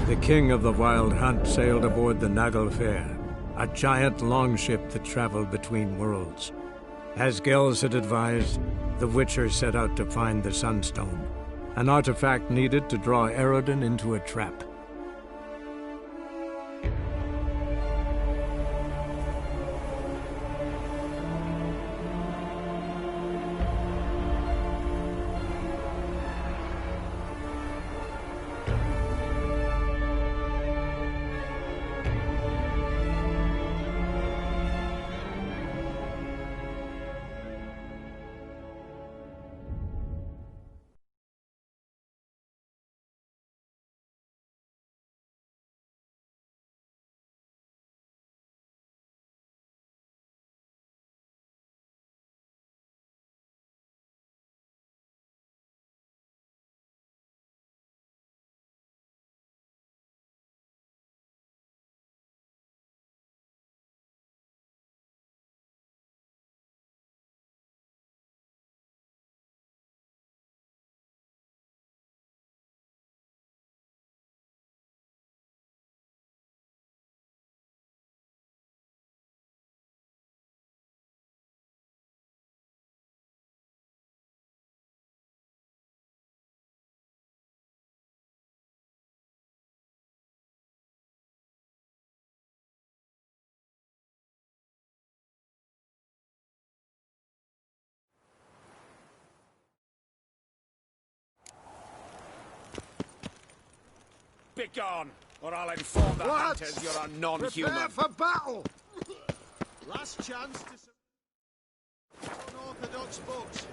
The king of the Wild Hunt sailed aboard the Naglfar, a giant longship that traveled between worlds. As Gels had advised, the Witcher set out to find the Sunstone, an artifact needed to draw Eredin into a trap. Begone, or I'll inform the hunters you're a non-human. Prepare for battle! Last chance to unorthodox folks.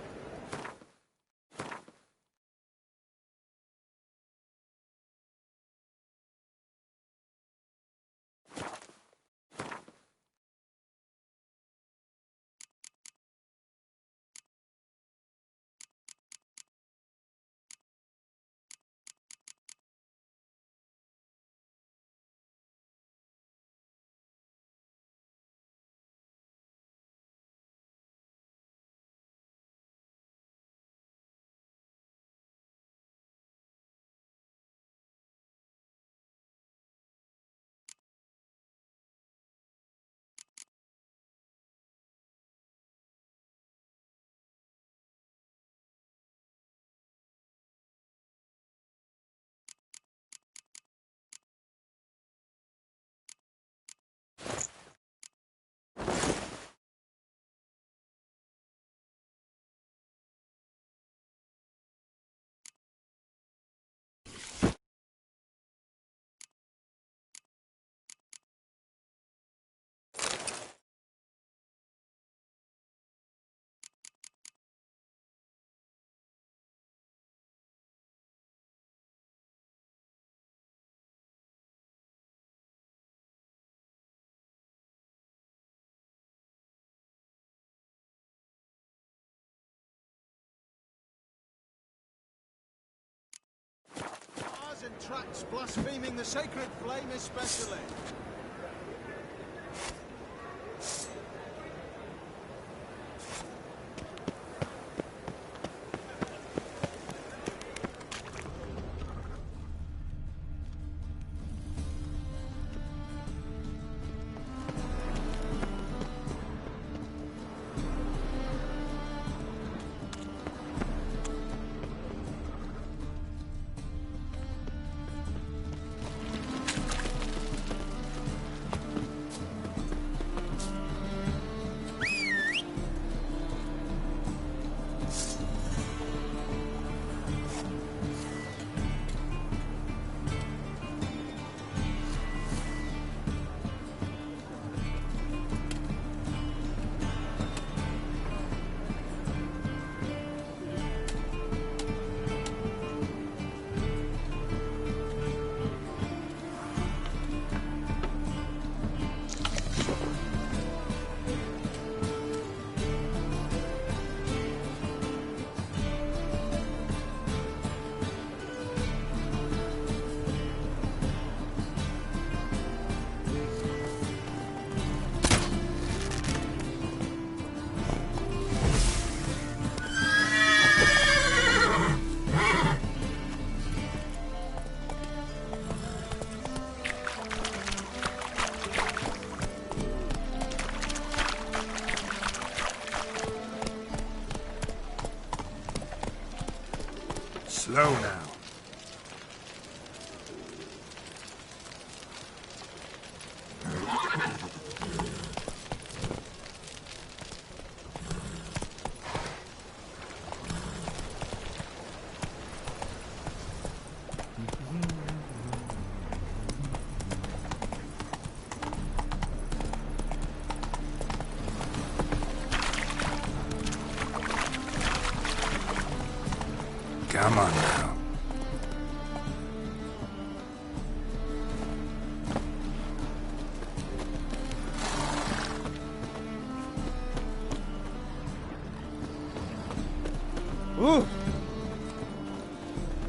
Bars and tracts blaspheming the sacred flame especially. Slow now. Come on now. Ooh.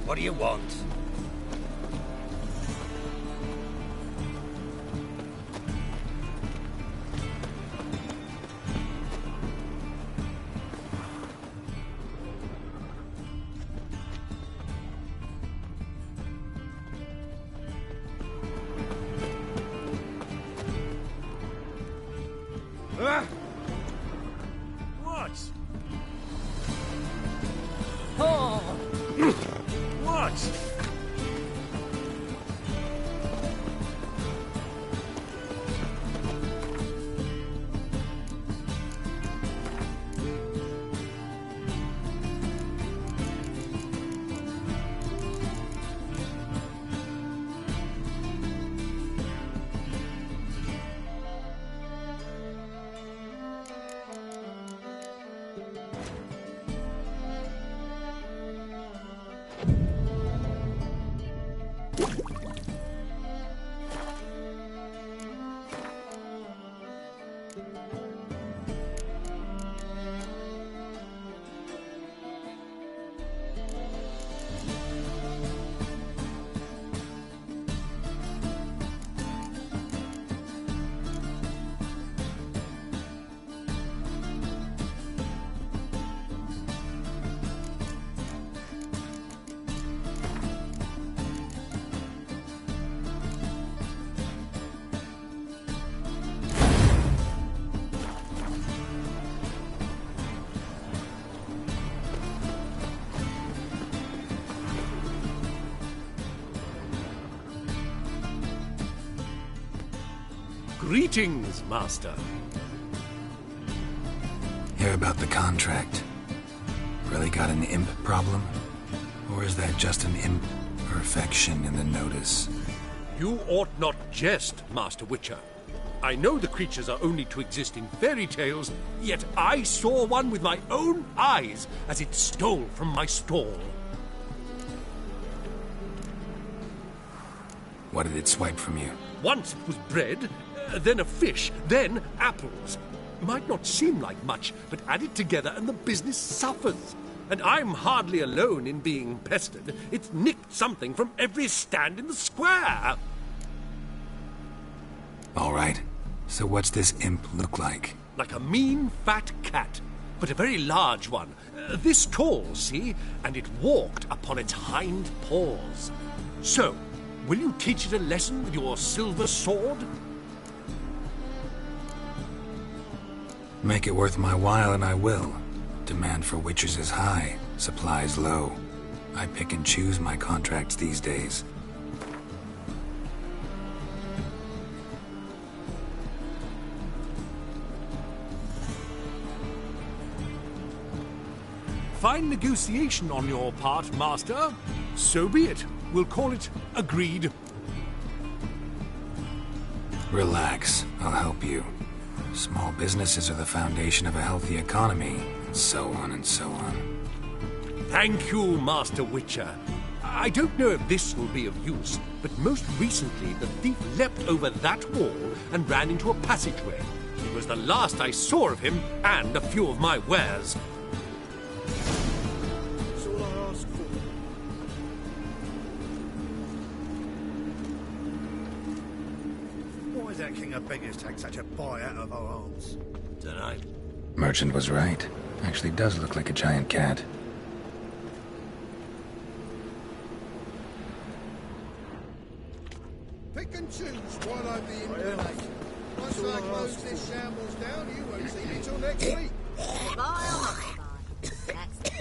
What do you want? What? Oh. What? Greetings, Master. Hear about the contract? Really got an imp problem? Or is that just an imperfection in the notice? You ought not jest, Master Witcher. I know the creatures are only to exist in fairy tales, yet I saw one with my own eyes as it stole from my stall. What did it swipe from you? Once it was bread, then a fish, then apples. Might not seem like much, but add it together and the business suffers. And I'm hardly alone in being pestered. It's nicked something from every stand in the square. All right. So what's this imp look like? Like a mean, fat cat, but a very large one. This tall, see? And it walked upon its hind paws. So, will you teach it a lesson with your silver sword? Make it worth my while and I will. Demand for witchers is high, supplies low. I pick and choose my contracts these days. Fine negotiation on your part, Master. So be it. We'll call it agreed. Relax, I'll help you. Small businesses are the foundation of a healthy economy, and so on and so on. Thank you, Master Witcher. I don't know if this will be of use, but most recently the thief leapt over that wall and ran into a passageway. It was the last I saw of him and a few of my wares. That's all I ask for. Why does that king of beggars take such a bite out of our arms? Dunno. Merchant was right. Actually does look like a giant cat. Pick and choose one over the inclination. Once I close this shambles down, you won't see me till next week. Goodbye or not goodbye. That's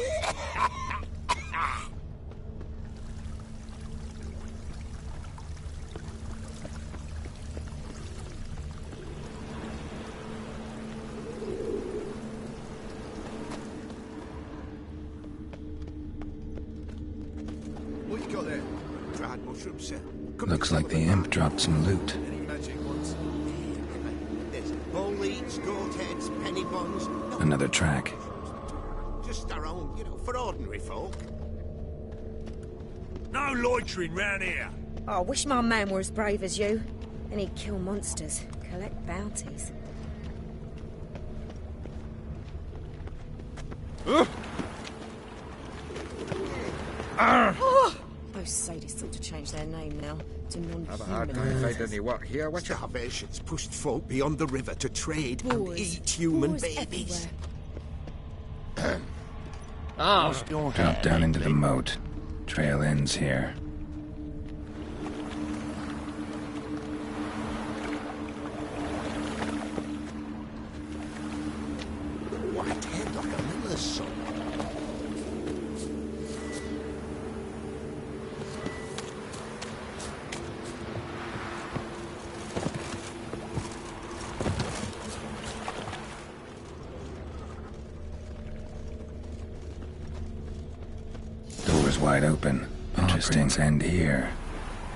mushrooms, sir. Could Looks be like the imp dropped some loot. any magic ones. There's bull leads, goat heads, penny buns. No, Another track. just our own, for ordinary folk. No loitering round here. Oh, I wish my man were as brave as you. Then he'd kill monsters, collect bounties. Oh, most sadists ought to change their name now to non-human. Starvation's pushed folk beyond the river to trade and Boars. eat human Boars babies. everywhere. Drop down into the moat. Trail ends here. White head like a miller's son. Door's wide open. Interesting. End here.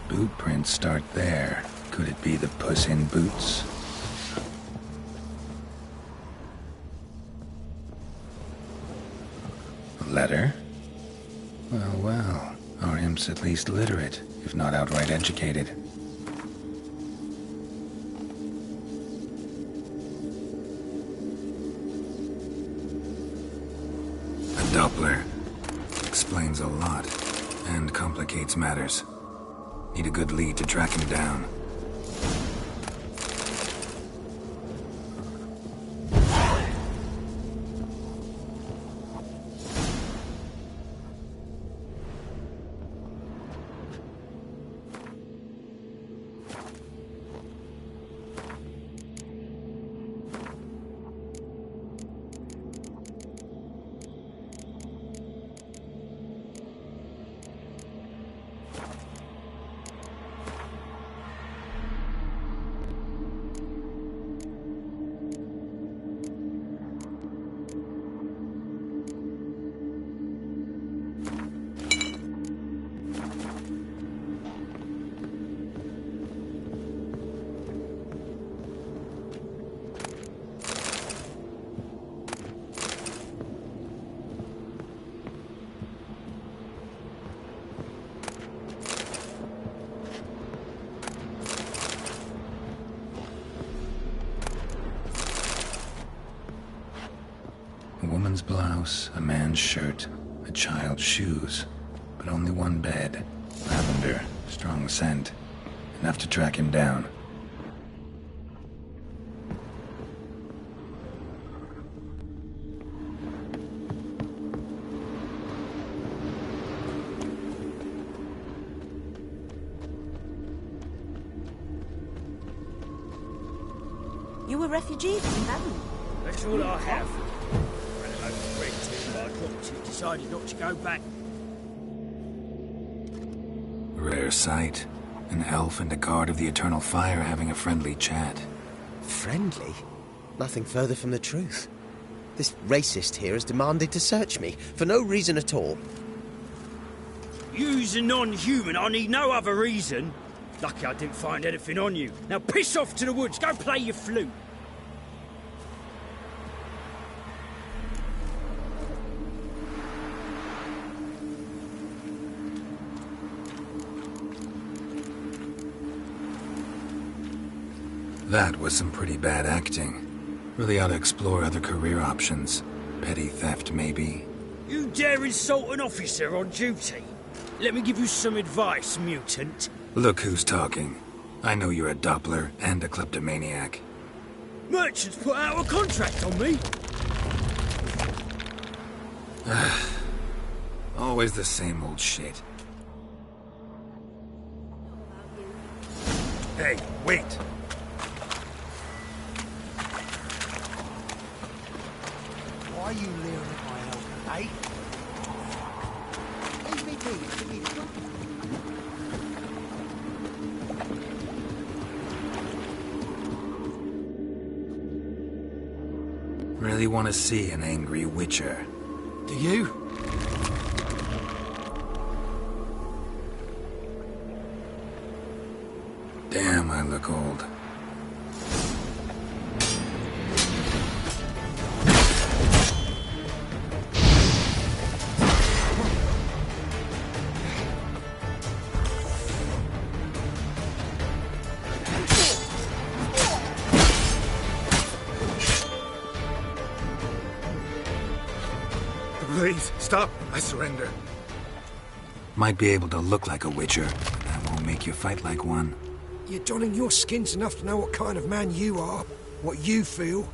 Boot prints start there. Could it be the Puss in Boots? A letter? Well, well. Our imp's at least literate, if not outright educated. A Doppler. Explains a lot, and complicates matters. Need a good lead to track him down. A woman's blouse, a man's shirt, a child's shoes, but only one bed. Lavender, strong scent. Enough to track him down. You a refugee from Valley? That's all I have. Ran a load of bread too, but I dropped it. Decided not to go back. Rare sight. An elf and a guard of the Eternal Fire having a friendly chat. Friendly? Nothing further from the truth. This racist here has demanded to search me, for no reason at all. You's a non-human, I need no other reason. Lucky I didn't find anything on you. Now piss off to the woods, go play your flute. That was some pretty bad acting. Really ought to explore other career options. Petty theft, maybe. You dare insult an officer on duty? Let me give you some advice, mutant. Look who's talking. I know you're a Doppler and a kleptomaniac. Merchants put out a contract on me. Always the same old shit. Hey, wait. Why are you leering at my elbow, eh? Leave me be, give me the job. Really want to see an angry witcher. Do you? I look old. Please, stop. I surrender. Might be able to look like a witcher, but that won't make you fight like one. You're donning your skins enough to know what kind of man you are, what you feel.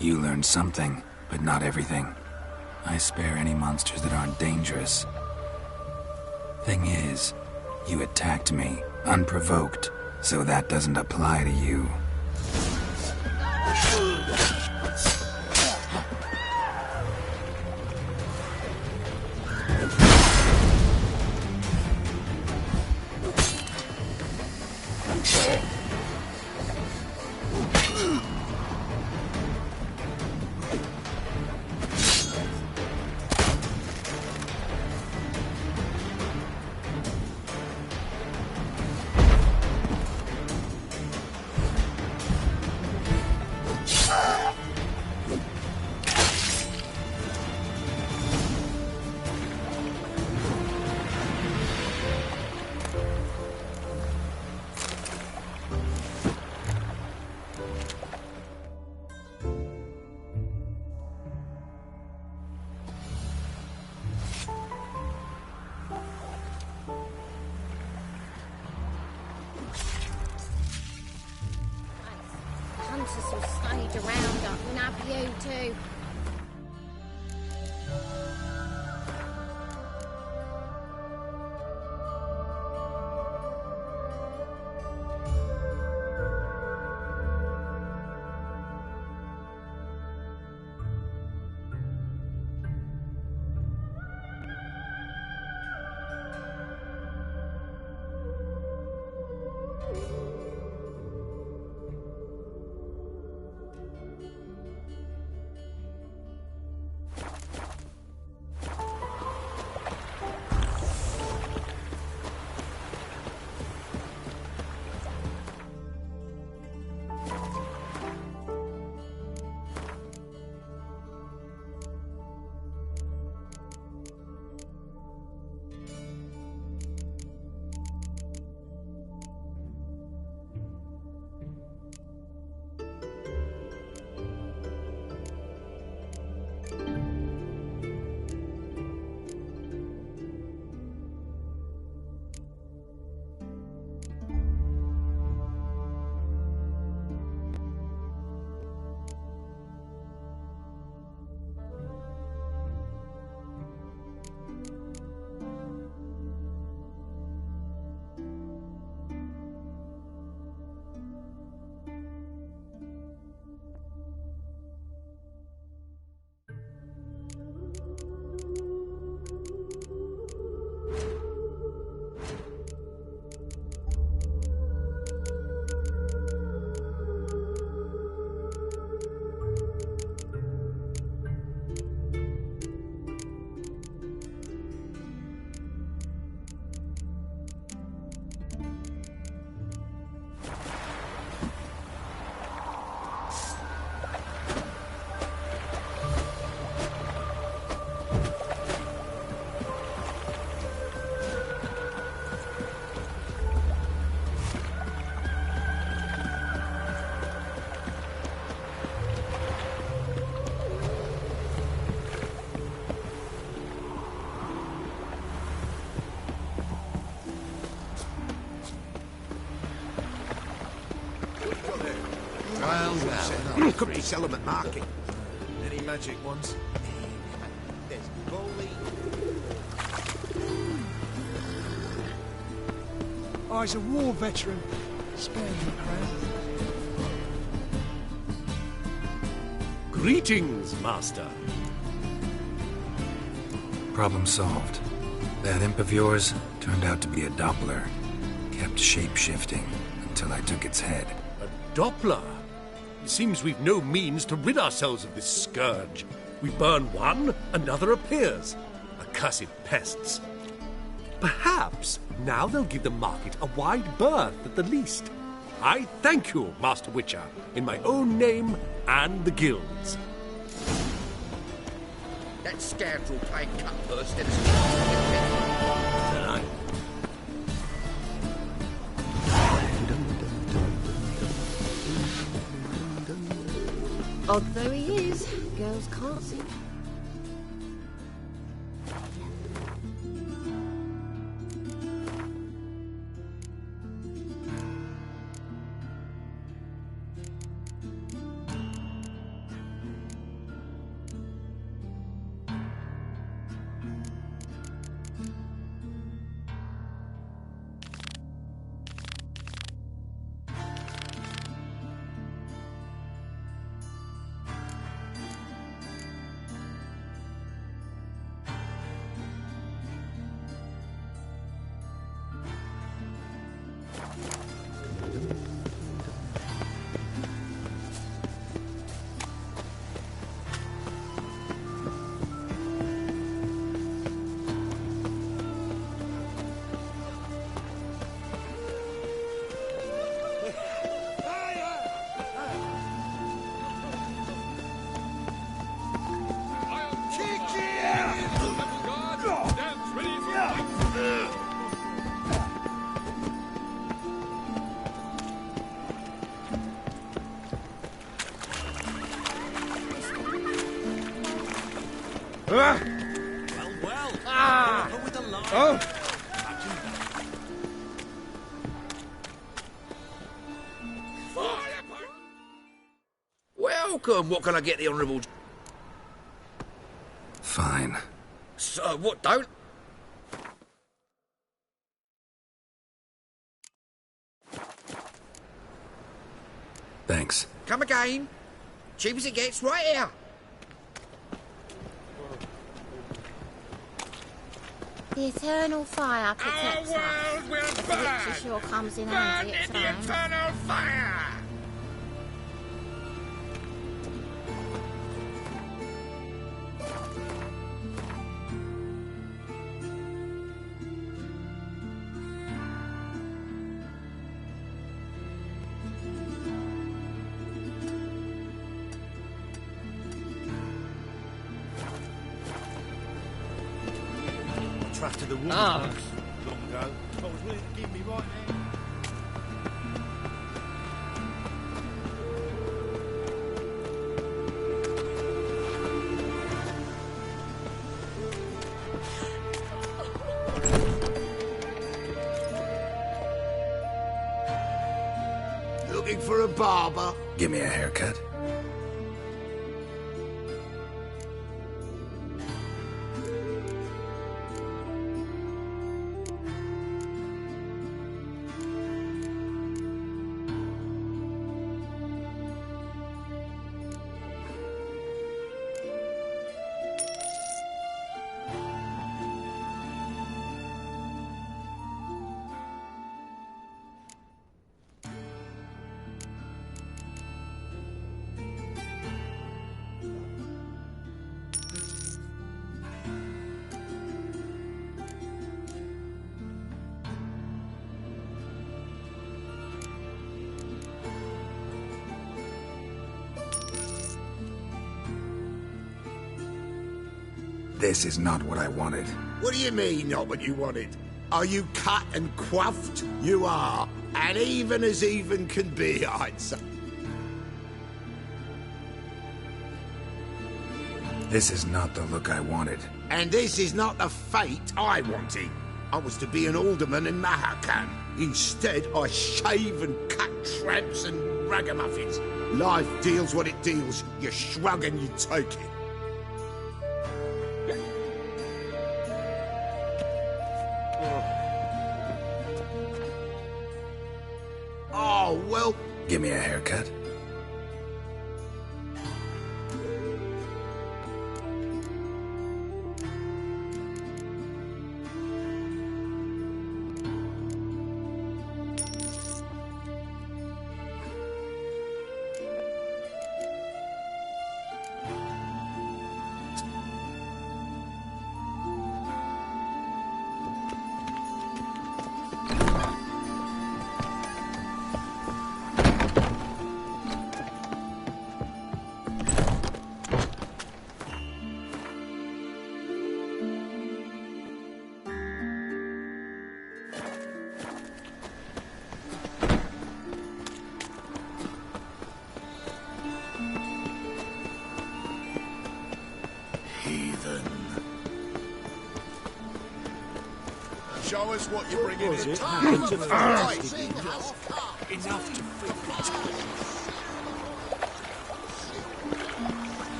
You learned something, but not everything. I spare any monsters that aren't dangerous. Thing is, you attacked me, unprovoked, so that doesn't apply to you. Hunters will stage a roundup and have you too. Could be Settlement Market. Any magic ones? There's Bowley. Oh, he's a war veteran. Spare me, Crown. Greetings, Master. Problem solved. That imp of yours turned out to be a Doppler. Kept shape-shifting until I took its head. A Doppler? It seems we've no means to rid ourselves of this scourge. We burn one, another appears. Accursed pests. Perhaps now they'll give the market a wide berth at the least. I thank you, Master Witcher, in my own name and the guild's. That scoundrel playing cutpurse did Odd though he is, girls can't see. Welcome. What can I get the Honourable... Fine. So, what don't? Thanks. Come again. Cheap as it gets, right here. The eternal fire protects Our us. world will The burn. witcher sure comes in Burn handy in at the times. eternal fire. Trusted the woman Ah. once, long ago. I was willing to give me right hand. Looking for a barber? Give me a haircut. This is not what I wanted. What do you mean, not what you wanted? Are you cut and quaffed? You are. And even as even can be, I'd say. This is not the look I wanted. And this is not the fate I wanted. I was to be an alderman in Mahakam. Instead, I shave and cut tramps and ragamuffins. Life deals what it deals. You shrug and you take it. Oh, well... Give me a haircut. Milton. Show us what you're bringing in. Enough to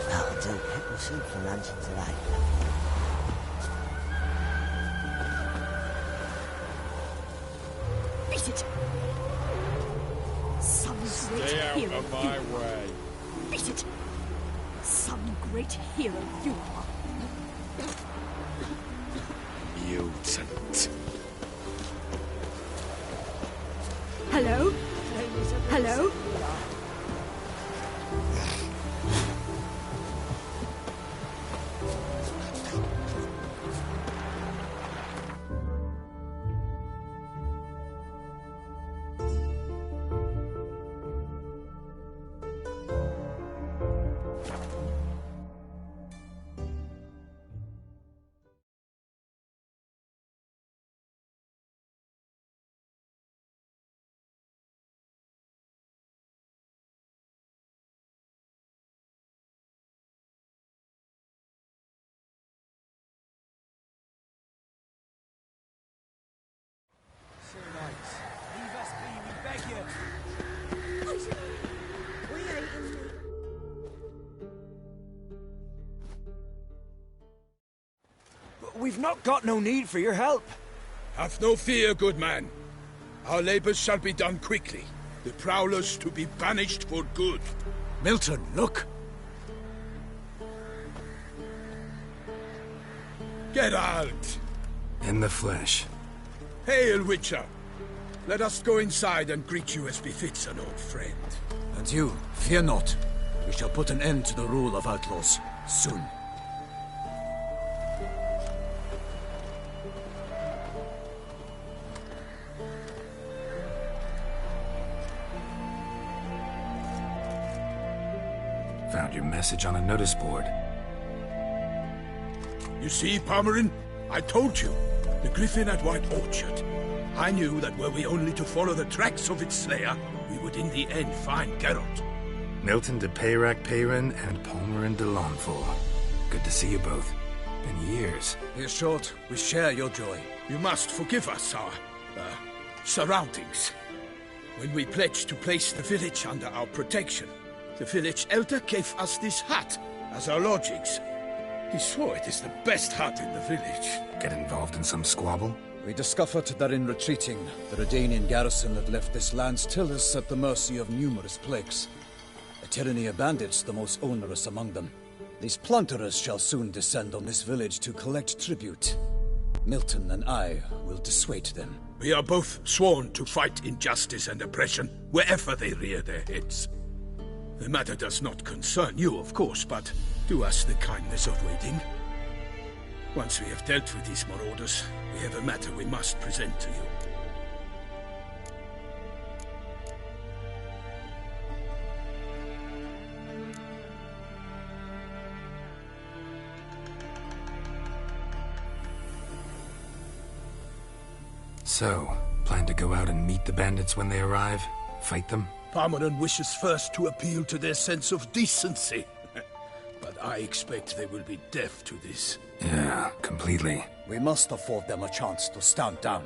That'll do. We'll see for luncheon today. Beat it! Some great hero of my you way. are. Beat it! Some great hero you are. Mutant. Hello? Hello? Leave us be, we beg you. We've not got no need for your help. Have no fear, good man. Our labors shall be done quickly. The prowlers to be banished for good. Milton, look! Geralt! In the flesh. Hail, Witcher! Let us go inside and greet you as befits an old friend. And you, fear not. We shall put an end to the rule of outlaws, soon. Found your message on a notice board. You see, Palmerin? I told you. The Griffin at White Orchard. I knew that were we only to follow the tracks of its slayer, we would in the end find Geralt. Milton de Peyrac Peyran and Palmerin de Lawnful. Good to see you both. Been years. Here's short. We share your joy. You must forgive us our, surroundings. When we pledged to place the village under our protection, the village elder gave us this hut as our lodgings. He swore it is the best hut in the village. Get involved in some squabble? We discovered that in retreating, the Redanian garrison had left this land still is at the mercy of numerous plagues. A tyranny of bandits, the most onerous among them. These plunderers shall soon descend on this village to collect tribute. Milton and I will dissuade them. We are both sworn to fight injustice and oppression wherever they rear their heads. The matter does not concern you, of course, but do us the kindness of waiting. Once we have dealt with these marauders, we have a matter we must present to you. So, plan to go out and meet the bandits when they arrive? Fight them? Palmerin wishes first to appeal to their sense of decency. But I expect they will be deaf to this. Yeah, completely. We must afford them a chance to stand down.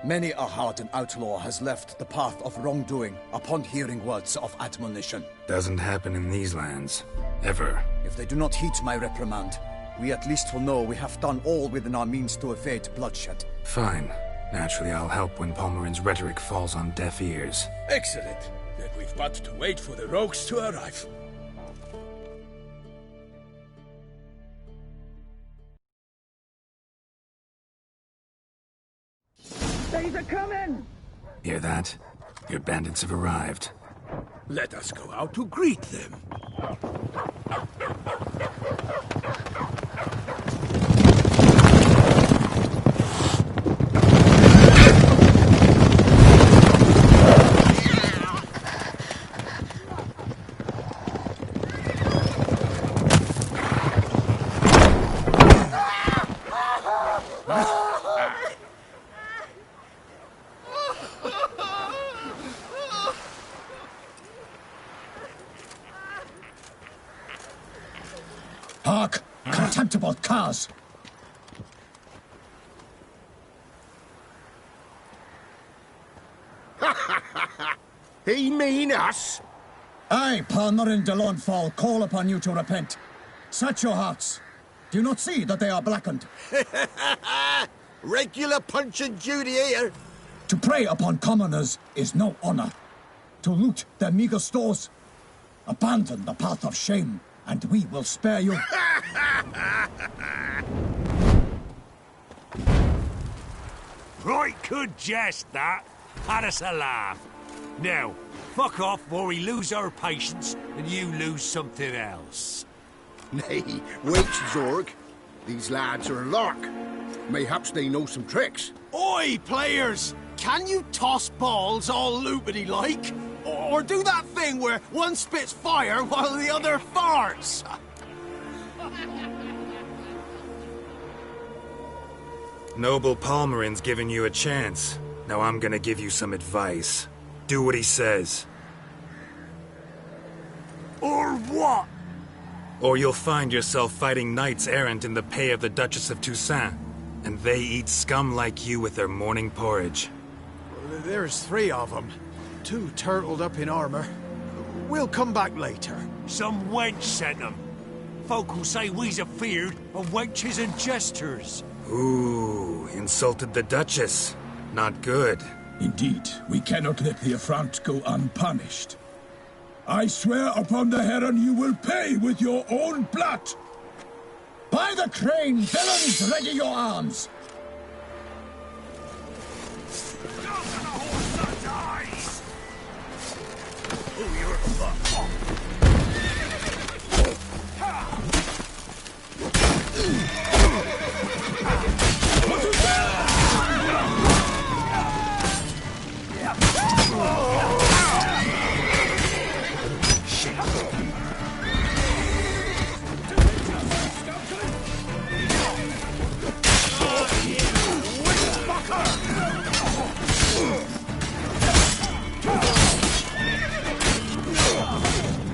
Many a hardened outlaw has left the path of wrongdoing upon hearing words of admonition. Doesn't happen in these lands. Ever. If they do not heed my reprimand, we at least will know we have done all within our means to evade bloodshed. Fine. Naturally, I'll help when Palmerin's rhetoric falls on deaf ears. Excellent. Then we've but to wait for the rogues to arrive. They's a coming! Hear that? Your bandits have arrived. Let us go out to greet them. Contemptible curs! He mean us? I, Palmerin de Launfal, call upon you to repent. Set your hearts. Do you not see that they are blackened? Regular Punch and Judy here. To prey upon commoners is no honor. To loot their meager stores. Abandon the path of shame, and we will spare you. Right good jest, that. Had us a laugh. Now, fuck off before we lose our patience and you lose something else. Nay, wait, Zorg. These lads are a lark. Mayhaps they know some tricks. Oi, players! Can you toss balls all loopity-like? Or do that thing where one spits fire while the other farts? Noble Palmerin's giving you a chance. Now I'm gonna give you some advice. Do what he says. Or what? Or you'll find yourself fighting knights errant in the pay of the Duchess of Toussaint. And they eat scum like you with their morning porridge. There's 3 of them. 2 turtled up in armor. We'll come back later. Some wench sent them. Folk will say we's afeard of wenches and jesters. Ooh, insulted the Duchess. Not good. Indeed, we cannot let the affront go unpunished. I swear upon the Heron you will pay with your own blood! By the crane, villains, ready your arms!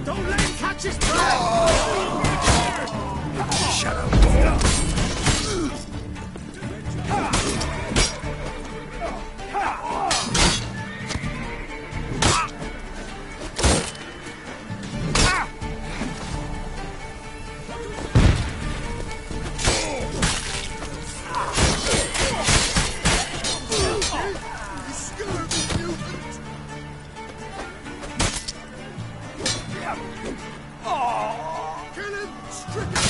Don't let him catch his breath! Shut up. Kill him! Stricken!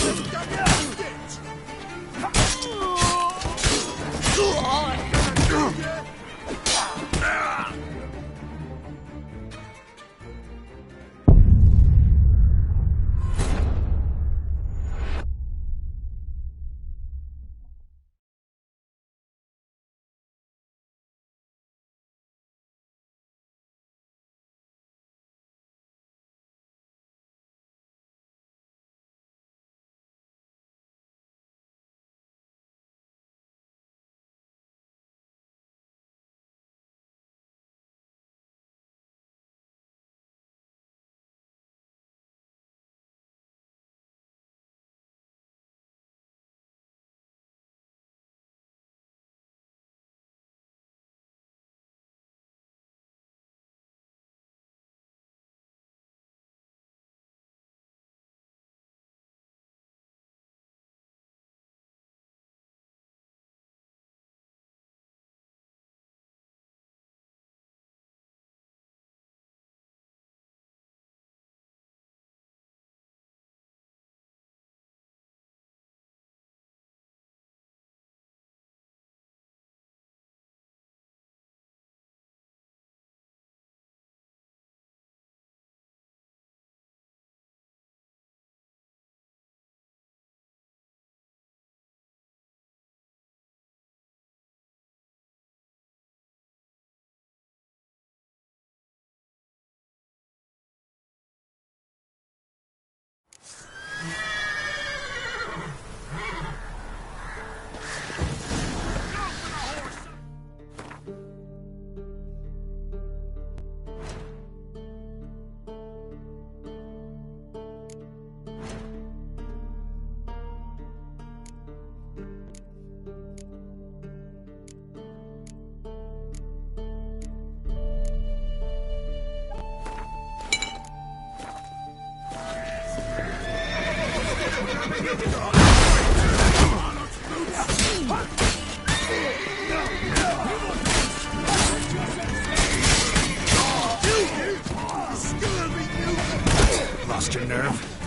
lost your nerve?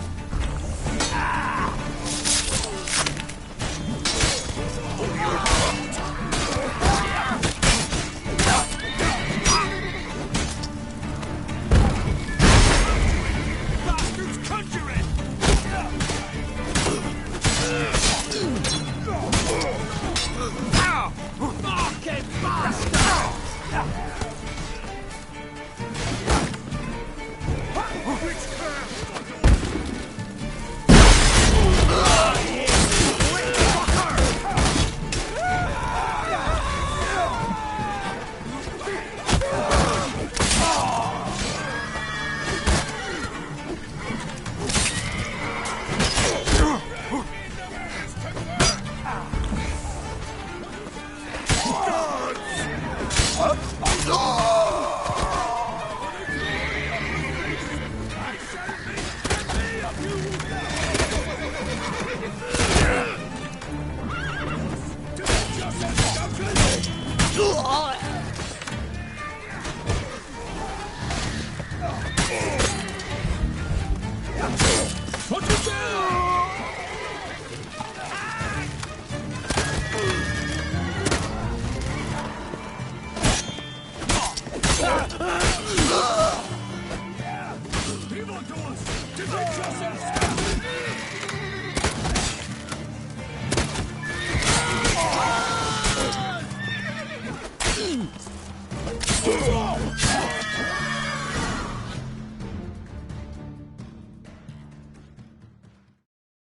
Bastards conjuring! Fucking bastards!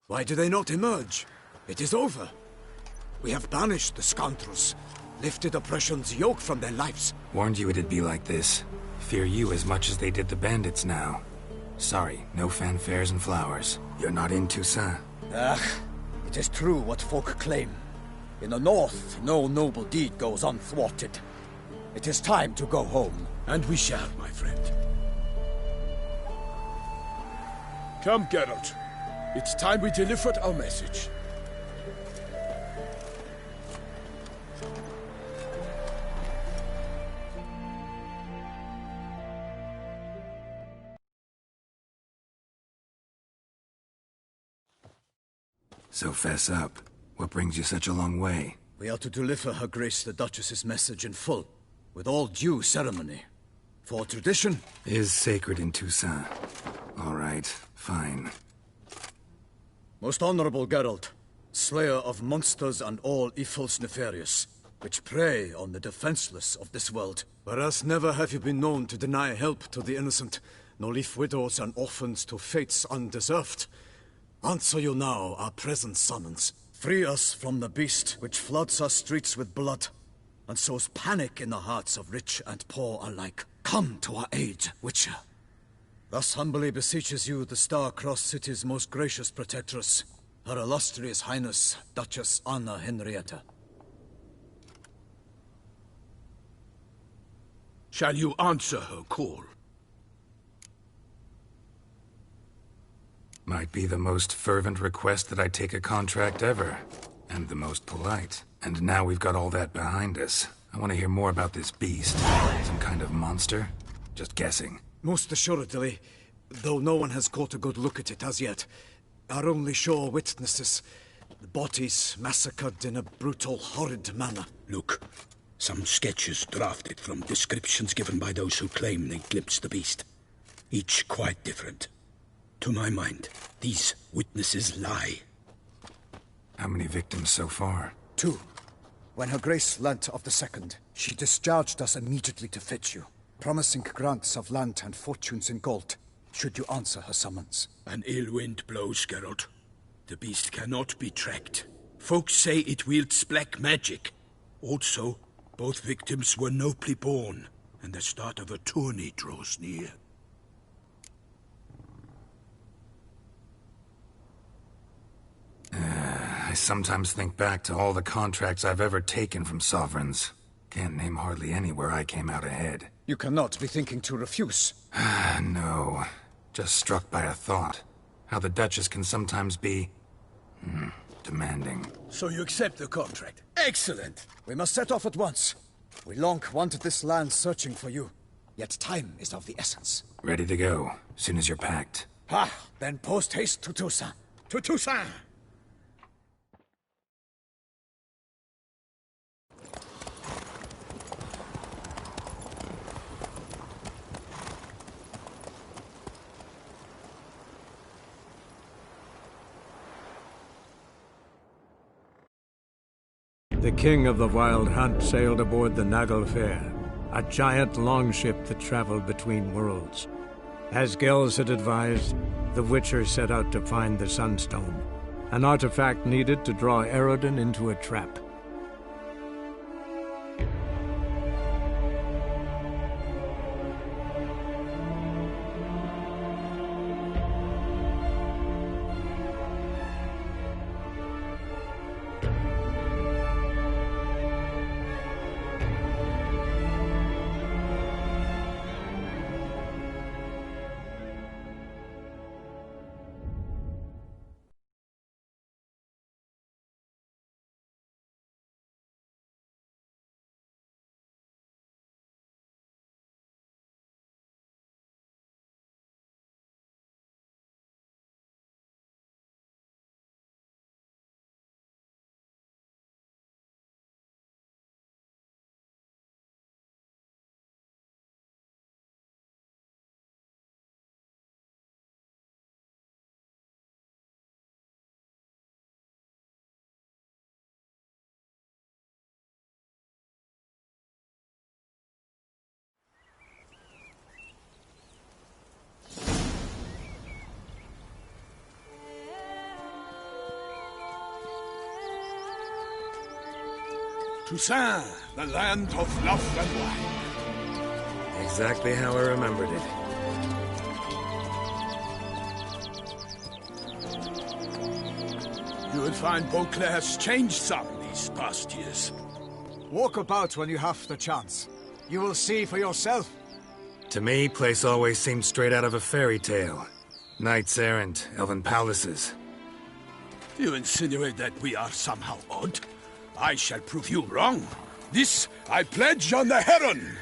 Why do they not emerge? It is over. We have banished the scoundrels, lifted oppression's yoke from their lives. Warned you it'd be like this. Fear you as much as they did the bandits now. Sorry, no fanfares and flowers. You're not in Toussaint. It is true what folk claim. In the north, no noble deed goes unthwarted. It is time to go home. And we shall, my friend. Come, Geralt. It's time we delivered our message. So fess up. What brings you such a long way? We are to deliver Her Grace the Duchess's message in full, with all due ceremony. For tradition is sacred in Toussaint. All right, fine. Most honorable Geralt, slayer of monsters and all evils nefarious, which prey on the defenseless of this world. Whereas never have you been known to deny help to the innocent, nor leave widows and orphans to fates undeserved. Answer you now our present summons. Free us from the beast which floods our streets with blood, and sows panic in the hearts of rich and poor alike. Come to our aid, Witcher. Thus humbly beseeches you the Star-Crossed City's most gracious protectress, Her Illustrious Highness, Duchess Anna Henrietta. Shall you answer her call? Might be the most fervent request that I take a contract ever. And the most polite. And now we've got all that behind us. I want to hear more about this beast. Some kind of monster? Just guessing. Most assuredly, though no one has caught a good look at it as yet. Our only sure witnesses. The bodies massacred in a brutal, horrid manner. Look, some sketches drafted from descriptions given by those who claim they glimpsed the beast. Each quite different. To my mind, these witnesses lie. How many victims so far? 2. When Her Grace learnt of the second, she discharged us immediately to fetch you, promising grants of land and fortunes in gold, should you answer her summons. An ill wind blows, Geralt. The beast cannot be tracked. Folks say it wields black magic. Also, both victims were nobly born, and the start of a tourney draws near. I sometimes think back to all the contracts I've ever taken from sovereigns. Can't name hardly any where I came out ahead. You cannot be thinking to refuse. No. Just struck by a thought. How the Duchess can sometimes be... demanding. So you accept the contract? Excellent! We must set off at once. We long wanted this land searching for you. Yet time is of the essence. Ready to go, soon as you're packed. Ah, then post haste to Toussaint. To Toussaint! The king of the Wild Hunt sailed aboard the Naglfar, a giant longship that traveled between worlds. As Gels had advised, the Witcher set out to find the Sunstone, an artifact needed to draw Eredin into a trap. Toussaint, the land of love and wine. Exactly how I remembered it. You will find Beauclair has changed some these past years. Walk about when you have the chance. You will see for yourself. To me, place always seemed straight out of a fairy tale. Knights errant, elven palaces. You insinuate that we are somehow odd? I shall prove you wrong. This I pledge on the Heron.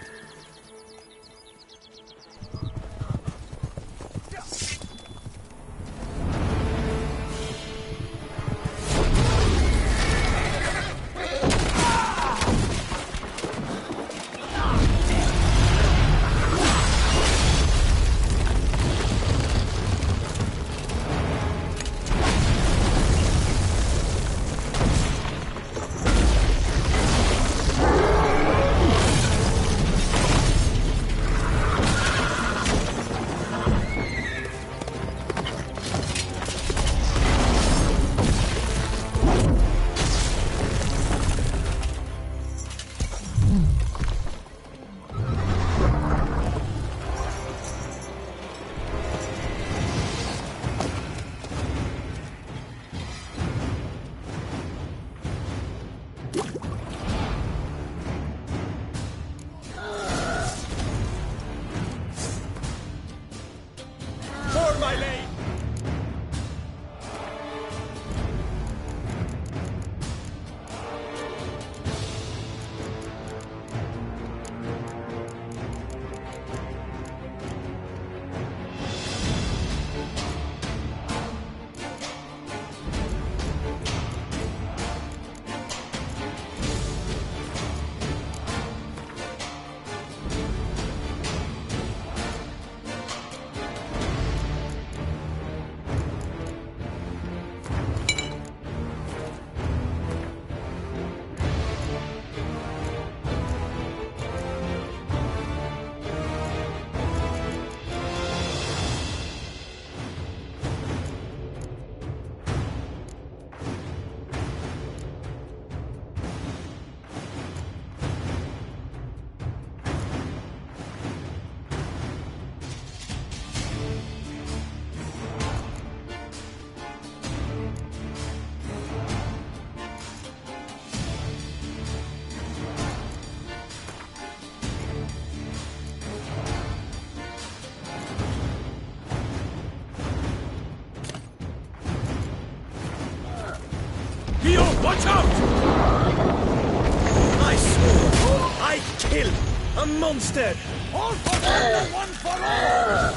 Watch out! I swore I'd kill a monster! All for one, one for all!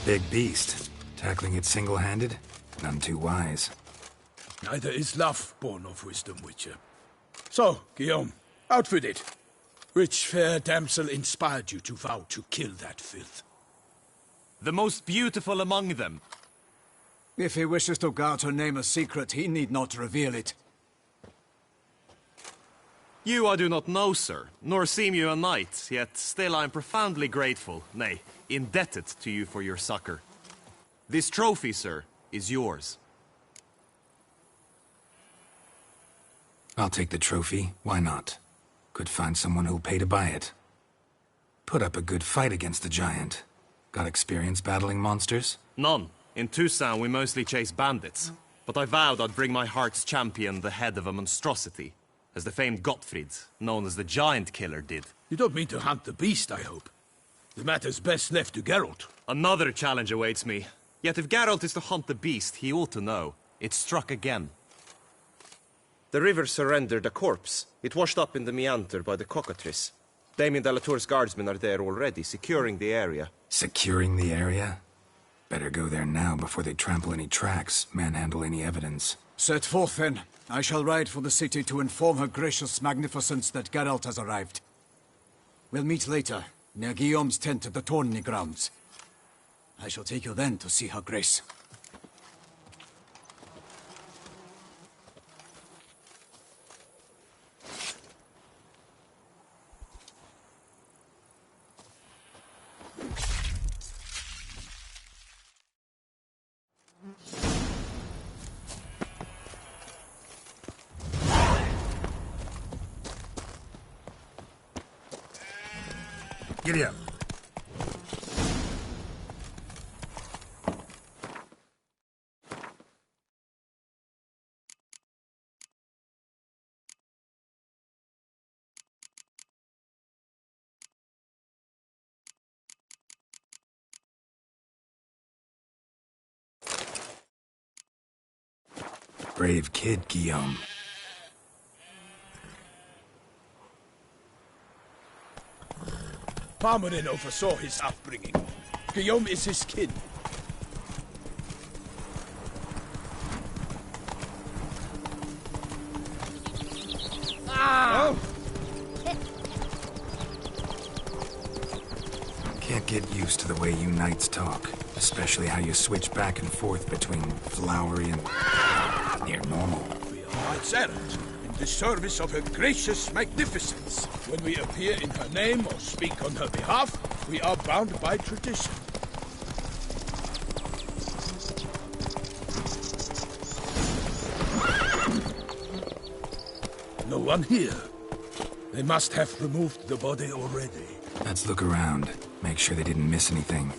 big beast. Tackling it single-handed? None too wise. Neither is love born of wisdom, Witcher. So, Guillaume, out with it. Which fair damsel inspired you to vow to kill that filth? The most beautiful among them. If he wishes to guard her name a secret, he need not reveal it. You I do not know, sir, nor seem you a knight, yet still I am profoundly grateful, nay, indebted to you for your succor. This trophy, sir, is yours. I'll take the trophy, why not? Could find someone who'll pay to buy it. Put up a good fight against the giant. Got experience battling monsters? None. In Toussaint we mostly chase bandits, but I vowed I'd bring my heart's champion the head of a monstrosity, as the famed Gottfried, known as the Giant Killer, did. You don't mean to hunt the beast, I hope. The matter's best left to Geralt. Another challenge awaits me. Yet if Geralt is to hunt the beast, he ought to know. It struck again. The river surrendered a corpse. It washed up in the meander by the cockatrice. Damien de la Tour's guardsmen are there already, securing the area. Securing the area? Better go there now before they trample any tracks, manhandle any evidence. Set forth, then. I shall ride for the city to inform her gracious magnificence that Geralt has arrived. We'll meet later, near Guillaume's tent at the Tourney grounds. I shall take you then to see her grace. Giddy up. Brave kid, Guillaume. Parmanin oversaw his upbringing. Guillaume is his kin. Oh. Can't get used to the way you knights talk, especially how you switch back and forth between flowery and near normal. We are knights errant, in the service of her gracious magnificence. When we appear in her name or speak on her behalf, we are bound by tradition. No one here. They must have removed the body already. Let's look around. Make sure they didn't miss anything.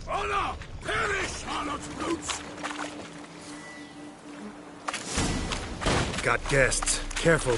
Honor! Perish, harlot's brutes! Got guests. Careful.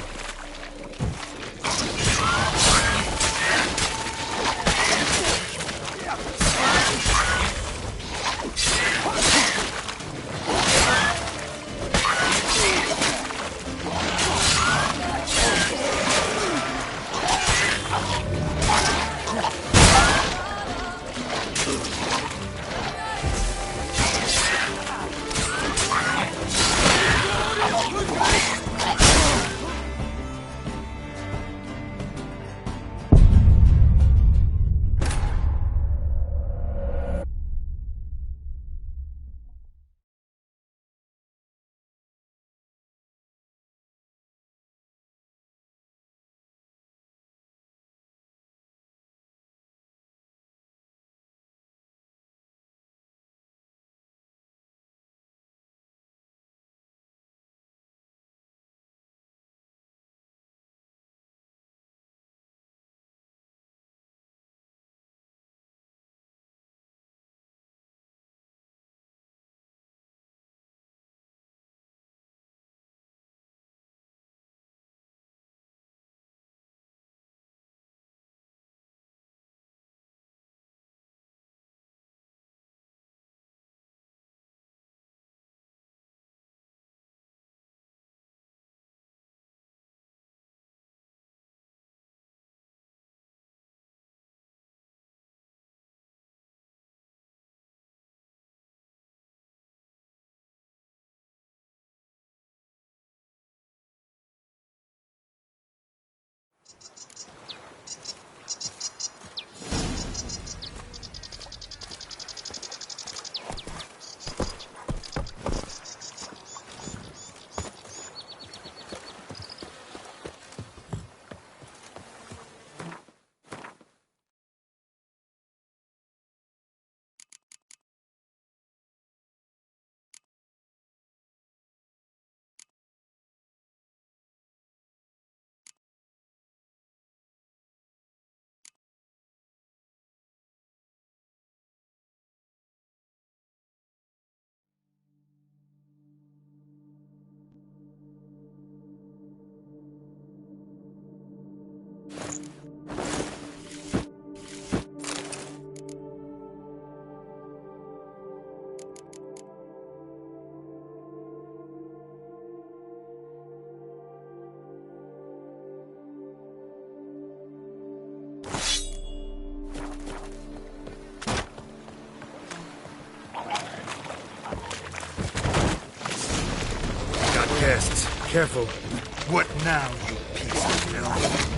Careful. What now, you piece of filth?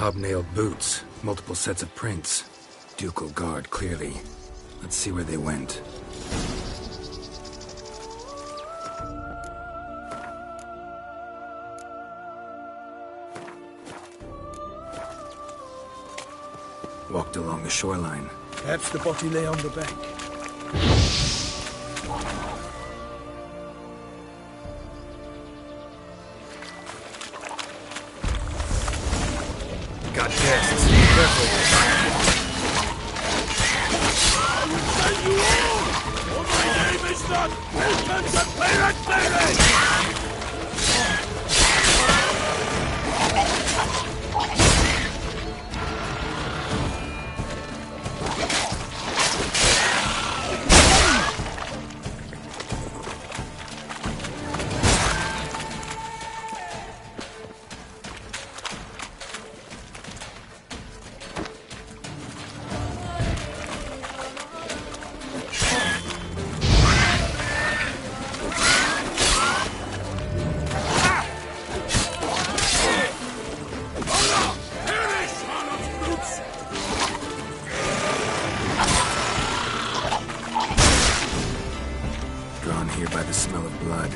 Hobnailed boots, multiple sets of prints. Ducal guard, clearly. Let's see where they went. Walked along the shoreline. Perhaps the body lay on the bank. Got guests. Careful. Send you all! For my name is not Welcome to Pirate Mary! Drawn here by the smell of blood.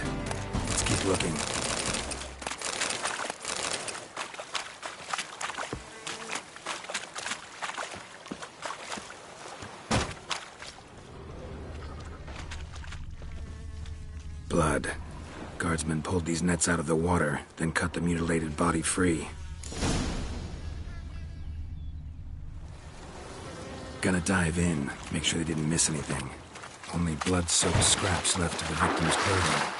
Let's keep looking. Blood. Guardsmen pulled these nets out of the water, then cut the mutilated body free. Gonna dive in, make sure they didn't miss anything. Only blood-soaked scraps left of the victim's clothing.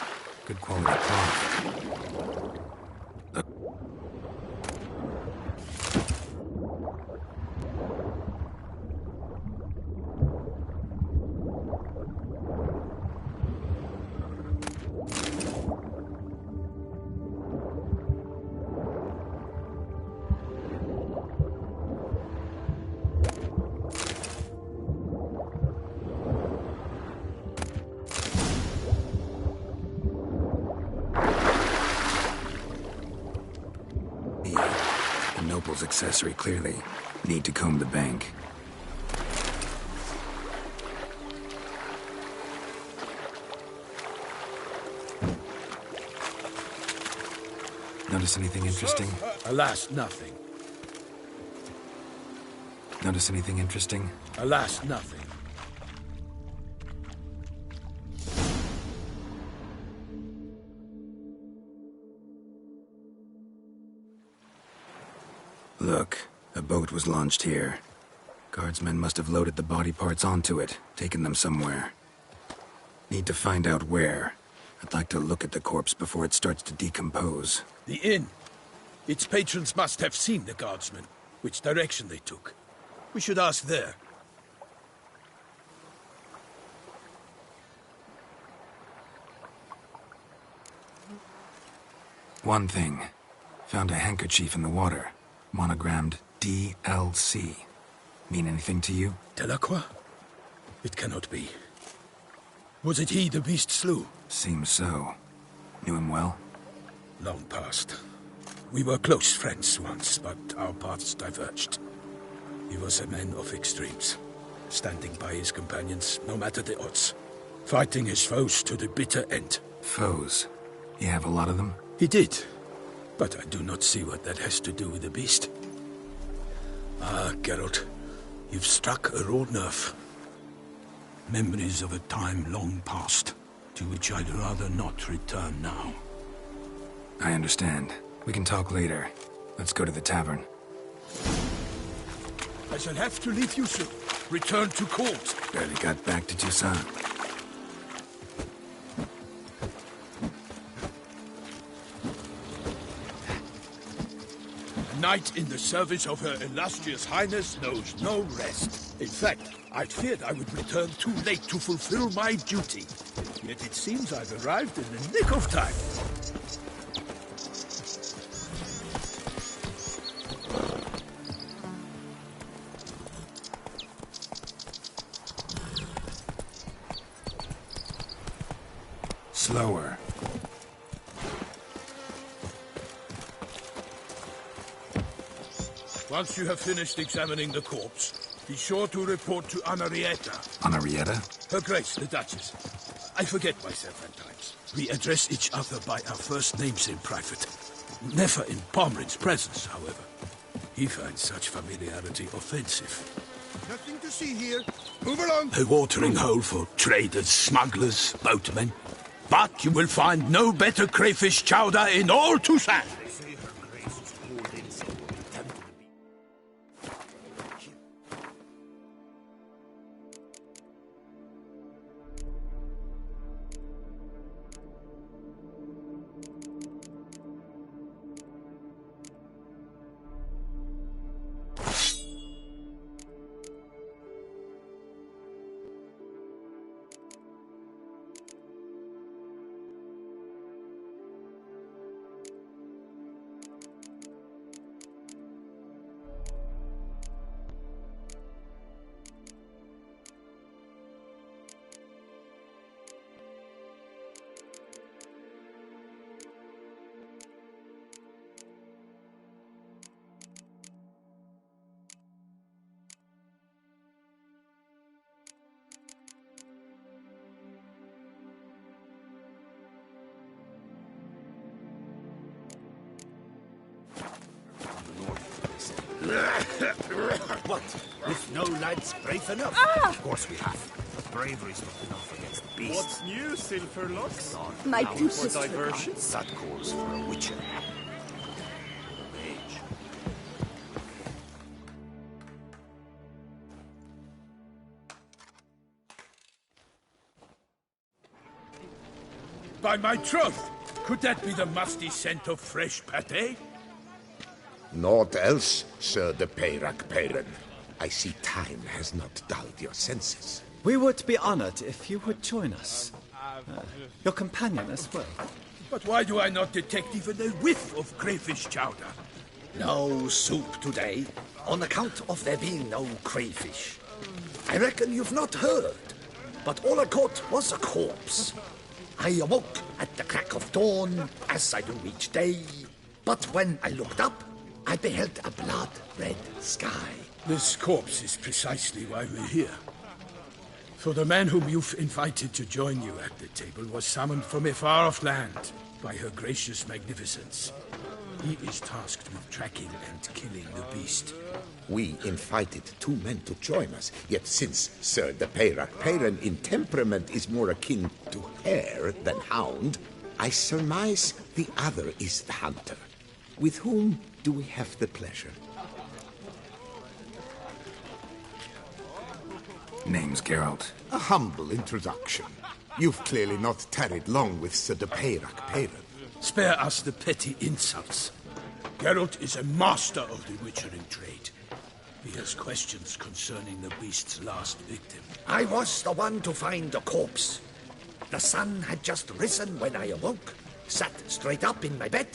Good quality cloth. Noble's accessory, clearly. Need to comb the bank. Notice anything interesting? Alas, nothing. Notice anything interesting? Alas, nothing. Look, a boat was launched here. Guardsmen must have loaded the body parts onto it, taken them somewhere. Need to find out where. I'd like to look at the corpse before it starts to decompose. The inn. Its patrons must have seen the guardsmen, which direction they took. We should ask there. One thing. Found a handkerchief in the water. Monogrammed DLC. Mean anything to you? Delacroix? It cannot be. Was it he the beast slew? Seems so. Knew him well? Long past. We were close friends once, but our paths diverged. He was a man of extremes, standing by his companions, no matter the odds. Fighting his foes to the bitter end. Foes? You have a lot of them? He did. But I do not see what that has to do with the beast. Ah, Geralt, you've struck a raw nerve. Memories of a time long past, to which I'd rather not return now. I understand. We can talk later. Let's go to the tavern. I shall have to leave you soon. Return to court. Barely got back to Toussaint. A knight in the service of Her Illustrious Highness knows no rest. In fact, I'd feared I would return too late to fulfill my duty. Yet it seems I've arrived in the nick of time. Slower. Once you have finished examining the corpse, be sure to report to Anarietta. Anarietta? Her Grace, the Duchess. I forget myself at times. We address each other by our first names in private. Never in Pomrin's presence, however. He finds such familiarity offensive. Nothing to see here. Move along. A watering hole for traders, smugglers, boatmen. But you will find no better crayfish chowder in all Toussaint. What? If no lads brave enough? Of course we have. But bravery's not enough against the beast. What's new, Silverlocks? My Now two for sisters. diversion? That calls for a witcher. Mage. By my troth, could that be the musty scent of fresh pâté? Naught else, Sir de Peyrac Peyran. I see time has not dulled your senses. We would be honored if you would join us. Your companion as well. But why do I not detect even a whiff of crayfish chowder? No soup today, on account of there being no crayfish. I reckon you've not heard, but all I caught was a corpse. I awoke at the crack of dawn, as I do each day, but when I looked up, I beheld a blood-red sky. This corpse is precisely why we're here. For the man whom you've invited to join you at the table was summoned from a far-off land by her gracious magnificence. He is tasked with tracking and killing the beast. We invited two men to join us, yet since Sir de Peyrac Peyran in temperament is more akin to hare than hound, I surmise the other is the hunter. With whom do we have the pleasure? Name's Geralt. A humble introduction. You've clearly not tarried long with Sir de Peyrac Peyran. Spare us the petty insults. Geralt is a master of the witchering trade. He has questions concerning the beast's last victim. I was the one to find the corpse. The sun had just risen when I awoke, sat straight up in my bed,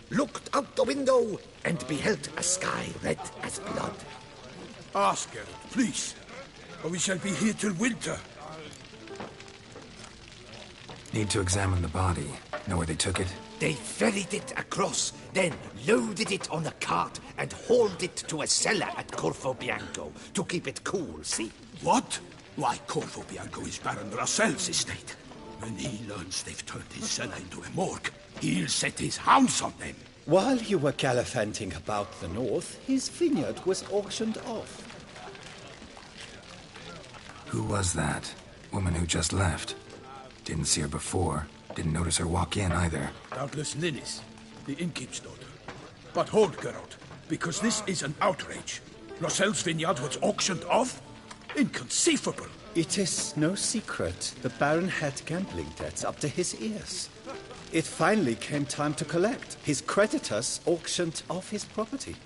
looked out the window, and beheld a sky red as blood. Ask Geralt, please, or we shall be here till winter. Need to examine the body. Know where they took it? They ferried it across, then loaded it on a cart and hauled it to a cellar at Corvo Bianco to keep it cool, see? What? Why, Corvo Bianco is Baron Russell's estate. When he learns they've turned his cellar into a morgue, he'll set his hounds on them. While you were gallivanting about the north, his vineyard was auctioned off. Who was that? Woman who just left. Didn't see her before. Didn't notice her walk in either. Doubtless Ninnis, the innkeep's daughter. But hold, Geralt, because this is an outrage. Russell's vineyard was auctioned off? Inconceivable. It is no secret the Baron had gambling debts up to his ears. It finally came time to collect. His creditors auctioned off his property.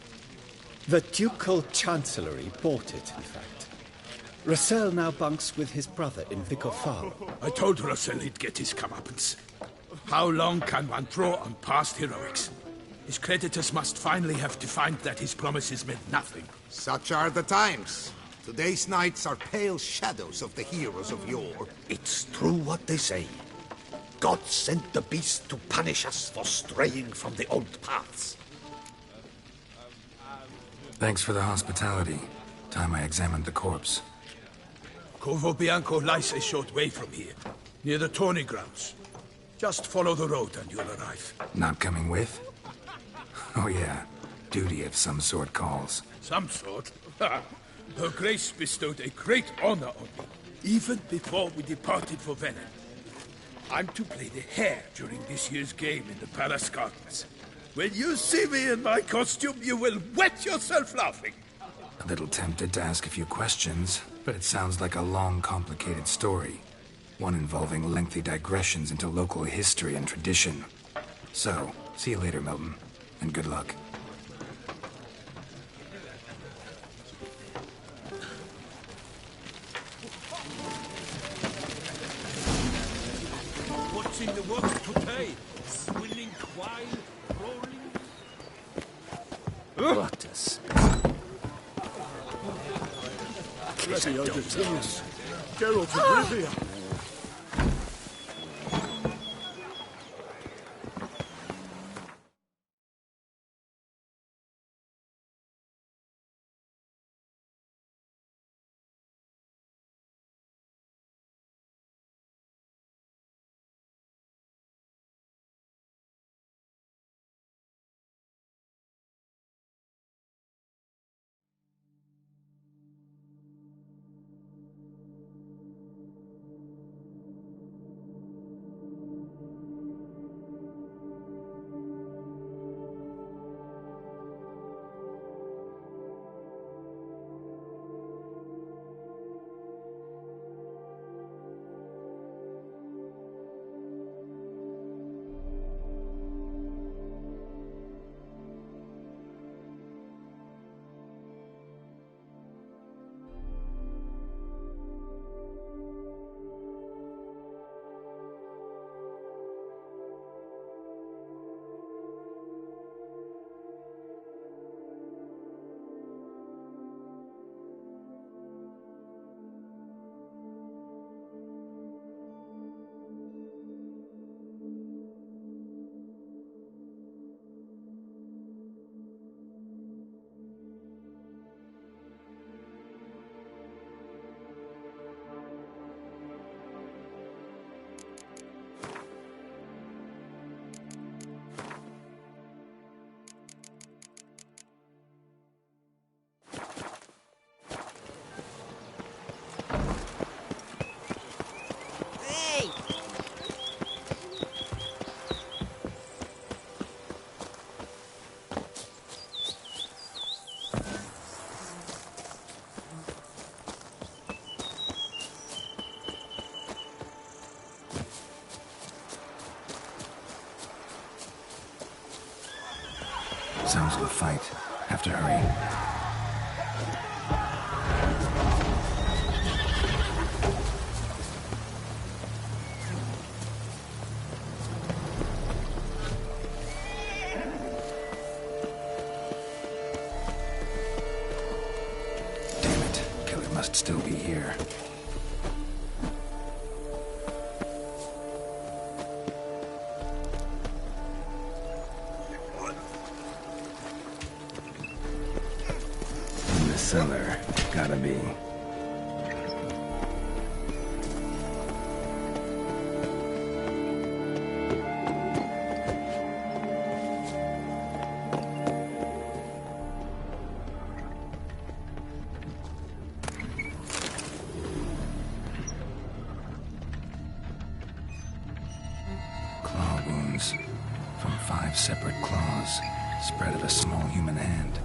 The Ducal Chancellery bought it, in fact. Russell now bunks with his brother in Vico Farm. I told Russell he'd get his comeuppance. How long can one draw on past heroics? His creditors must finally have defined that his promises meant nothing. Such are the times. Today's knights are pale shadows of the heroes of yore. It's true what they say. God sent the beast to punish us for straying from the old paths. Thanks for the hospitality. Time I examined the corpse. Corvo Bianco lies a short way from here, near the tourney grounds. Just follow the road and you'll arrive. Not coming with? Oh yeah, duty of some sort calls. Some sort? Her Grace bestowed a great honor on me, even before we departed for Velen. I'm to play the hare during this year's game in the Palace Gardens. When you see me in my costume, you will wet yourself laughing. A little tempted to ask a few questions, but it sounds like a long, complicated story. One involving lengthy digressions into local history and tradition. So, see you later, Milton, and good luck. What's in the works today? Swilling quail, rolling... What a spell. Bloody other things. Geralt of Rivia. Sounds of a fight. Have to hurry. Damn it. Killer must still be here. Cellar. Gotta be. Claw wounds from 5 separate claws, spread of a small human hand.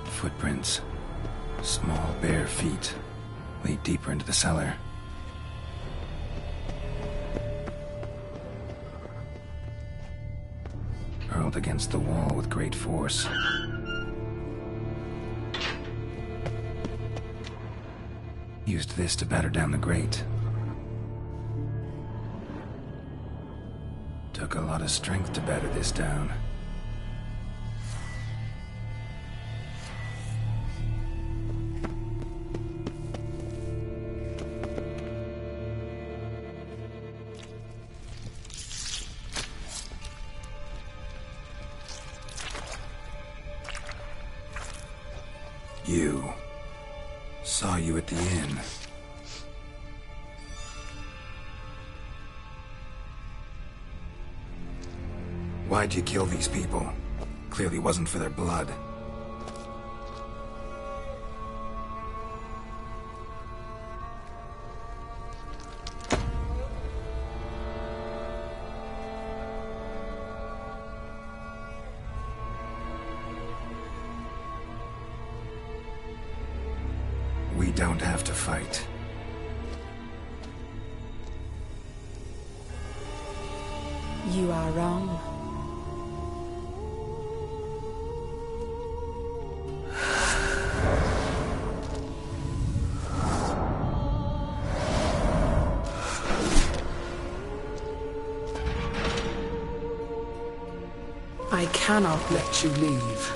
Footprints. Small, bare feet lead deeper into the cellar. Hurled against the wall with great force. Used this to batter down the grate. Took a lot of strength to batter this down. You. Saw you at the inn. Why'd you kill these people? Clearly wasn't for their blood. We don't have to fight. You are wrong. I cannot let you leave.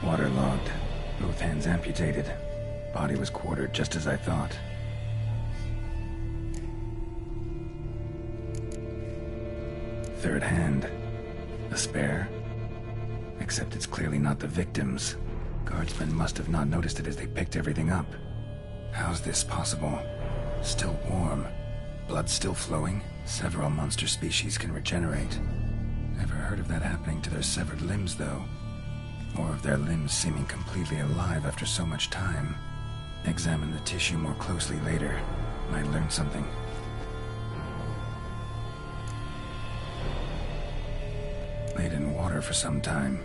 Waterlogged. Both hands amputated. Body was quartered just as I thought. Third hand. A spare? Except it's clearly not the victim's. Guardsmen must have not noticed it as they picked everything up. How's this possible? Still warm. Blood still flowing? Several monster species can regenerate. Never heard of that happening to their severed limbs, though. Or of their limbs seeming completely alive after so much time. Examine the tissue more closely later. Might learn something. Laid in water for some time.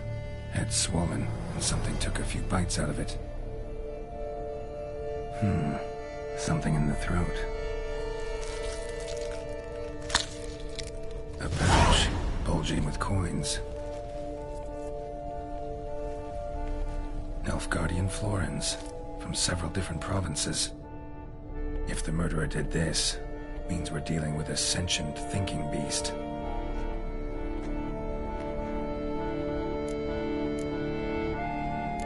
Head swollen, and something took a few bites out of it. Something in the throat. A pouch, bulging with coins. Nilfgaardian florins, from several different provinces. If the murderer did this, means we're dealing with a sentient thinking beast.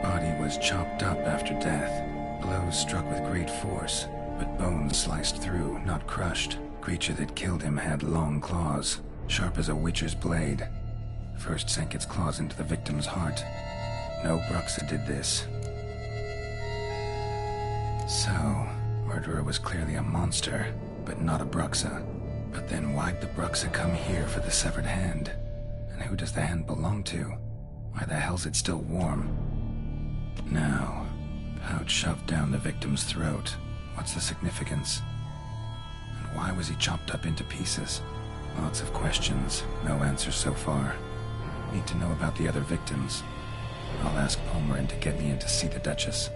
Body was chopped up after death. Blows struck with great force, but bones sliced through, not crushed. Creature that killed him had long claws, sharp as a witcher's blade. First sank its claws into the victim's heart. No Bruxa did this. So, murderer was clearly a monster, but not a Bruxa. But then why'd the Bruxa come here for the severed hand? And who does the hand belong to? Why the hell's it still warm? Now, pouch shoved down the victim's throat. What's the significance? And why was he chopped up into pieces? Lots of questions, no answers so far. Need to know about the other victims. I'll ask Palmerin to get me in to see the Duchess.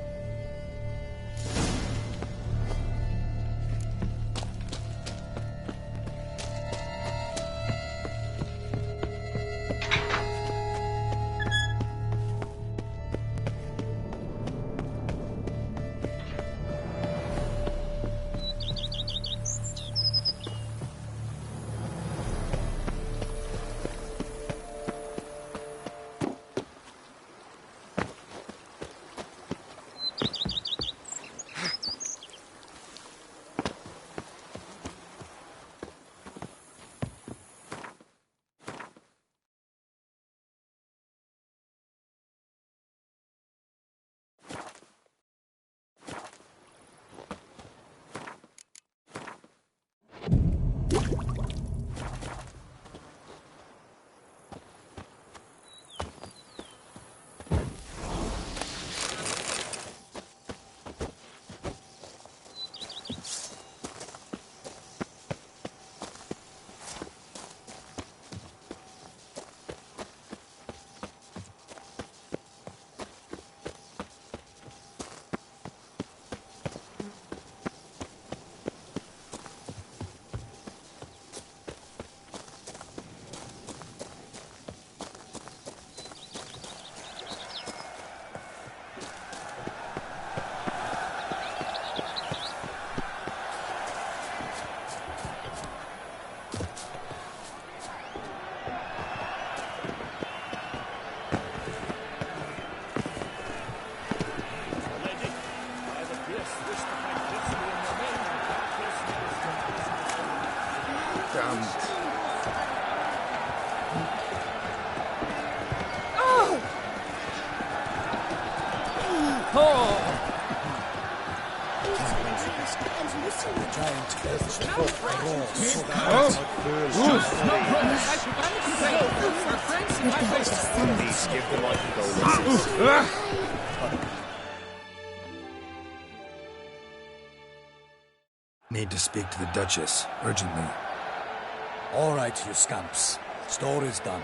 Need to speak to the Duchess, urgently. All right, you scamps. Story's done.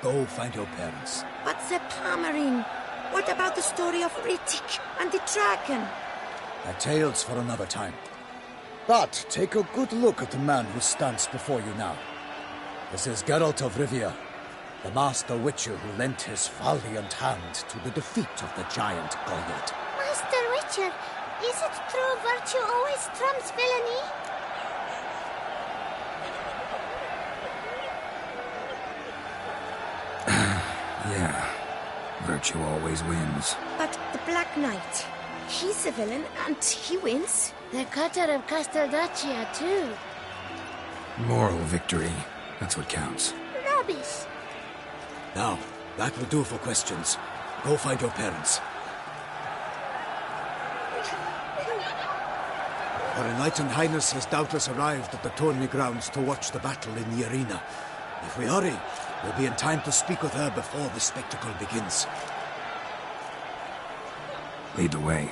Go find your parents. But Sir Palmerin, what about the story of Rittik and the dragon? A tale's for another time. But take a good look at the man who stands before you now. This is Geralt of Rivia, the master witcher who lent his valiant hand to the defeat of the giant Goliath. Master Witcher, is it true virtue always trumps villainy? Yeah. Virtue always wins. But the Black Knight, he's a villain and he wins. The cutter of Casteldaccia, too. Moral victory. That's what counts. Rubbish. Now, that will do for questions. Go find your parents. Her Enlightened Highness has doubtless arrived at the tourney grounds to watch the battle in the arena. If we hurry, we'll be in time to speak with her before the spectacle begins. Lead the way.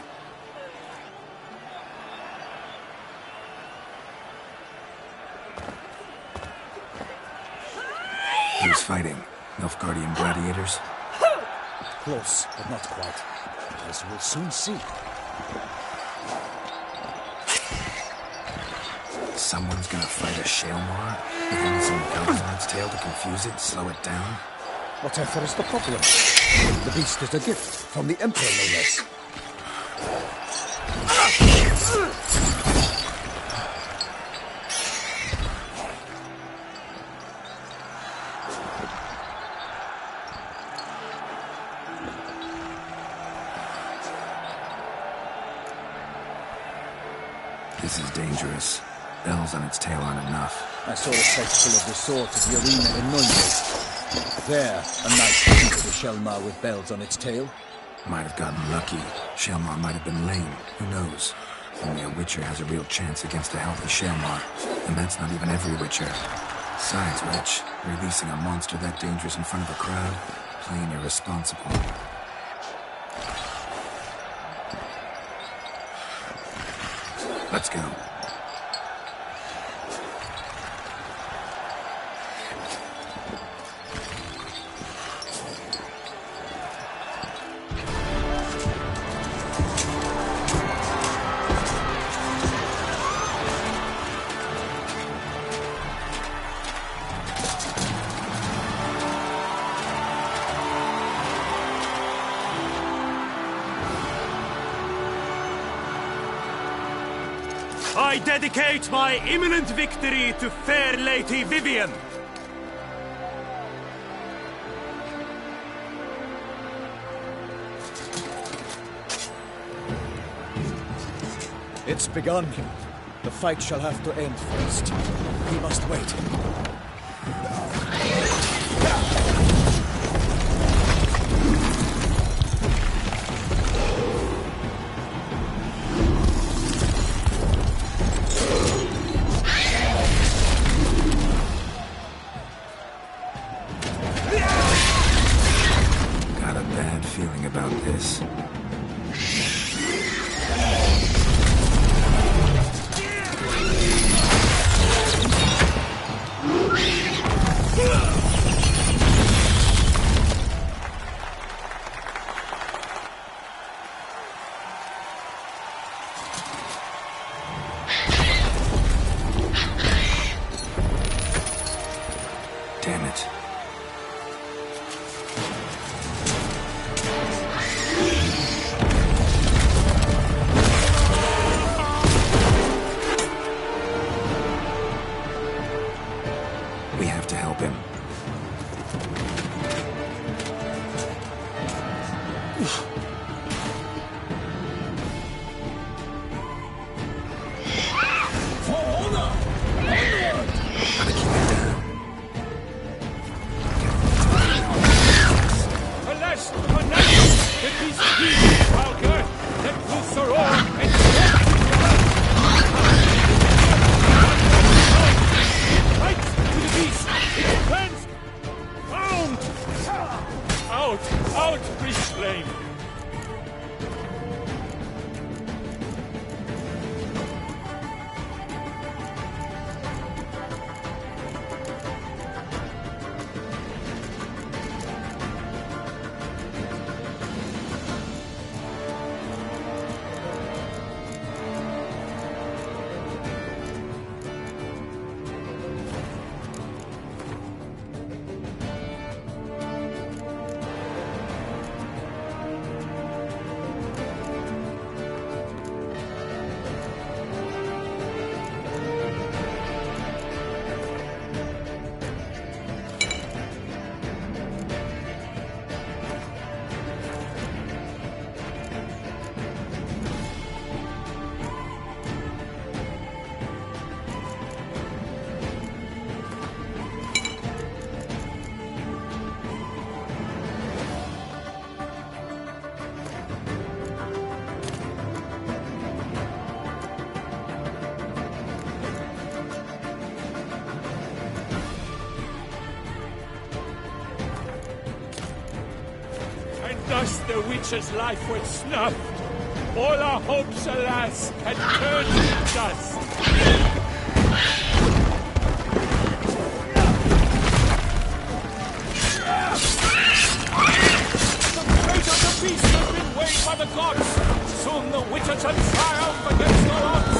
Who's fighting? Nilfgaardian gladiators? Close, but not quite. As we'll soon see. Someone's gonna fight a Shaelmar? With some guns on its tail to confuse it, slow it down? Whatever is the problem? The beast is a gift from the Emperor, no less. This is dangerous. Bells on its tail aren't enough. I saw a spectacle of the sort at the arena in Nuremberg. There, a knight defeated a Shaelmar with bells on its tail. Might have gotten lucky. Shaelmar might have been lame. Who knows? Only a Witcher has a real chance against a healthy Shaelmar. And that's not even every Witcher. Besides which, releasing a monster that dangerous in front of a crowd? Plain irresponsible. Let's go. I dedicate my imminent victory to fair Lady Vivienne. It's begun. The fight shall have to end first. We must wait. Got a bad feeling about this. Damn it. We have to help him. Alas, alas! The beast is Valkyr! Let loose the roar and fight to the beast! It plans! Bound! Out! Out, beast flame! Thus the witch's life was snuffed. All our hopes, alas, had turned to dust. The fate of the beast has been weighed by the gods. Soon the witches shall triumph against all odds.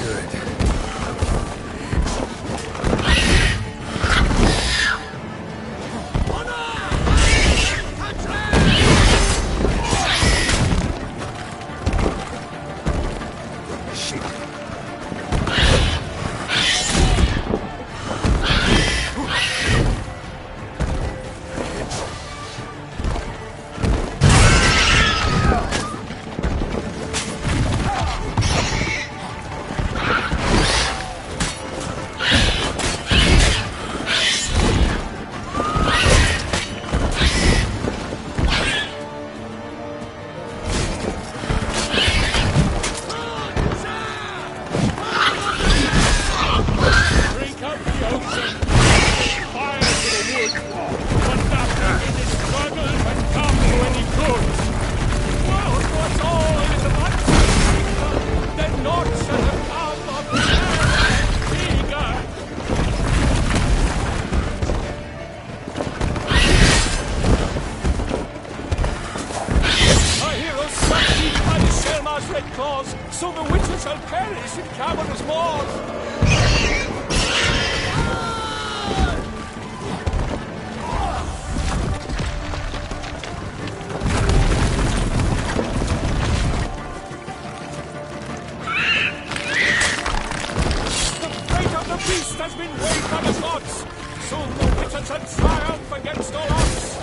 Good. So the witches shall perish in cavernous moors! The fate of the beast has been weighed by the gods! Soon the witches shall triumph against all odds!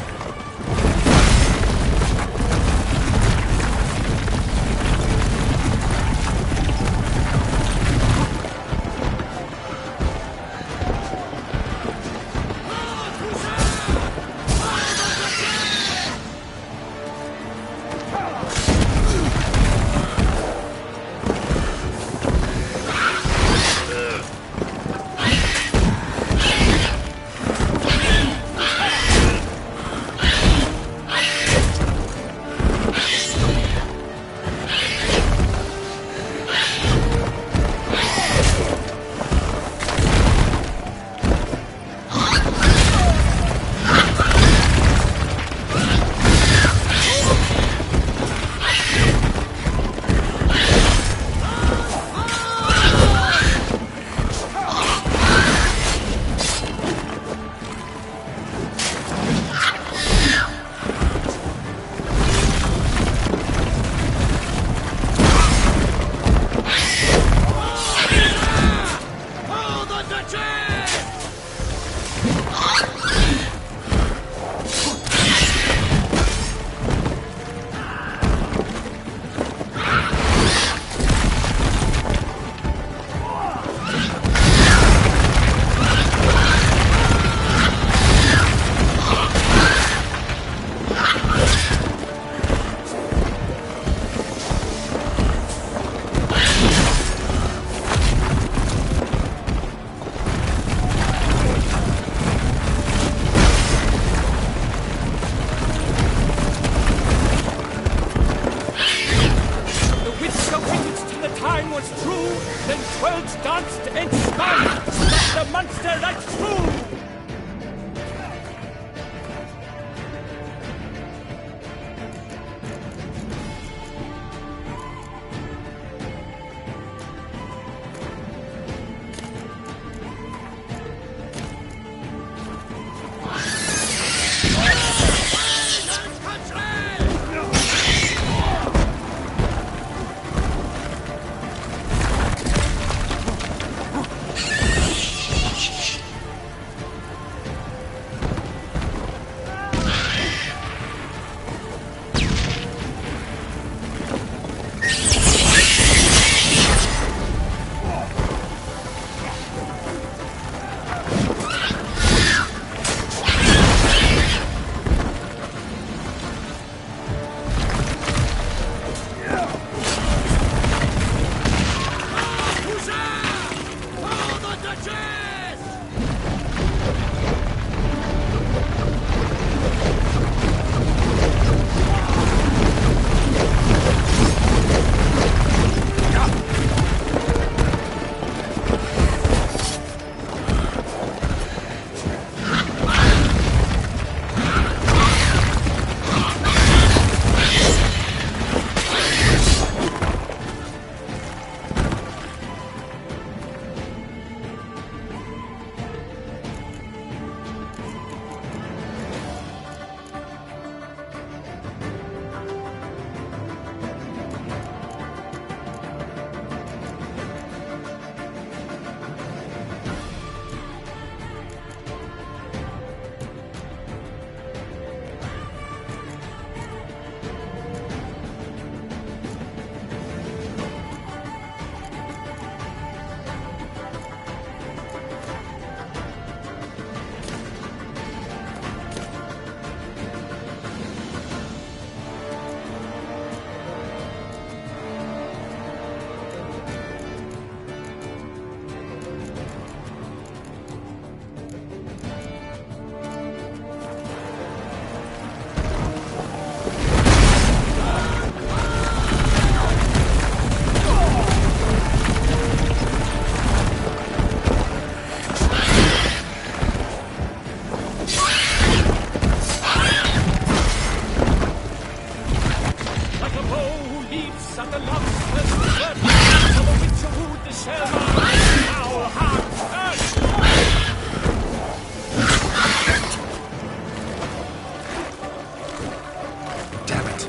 at the love's first word. For the witcher wooed the Selma. Now hark first. Damn it.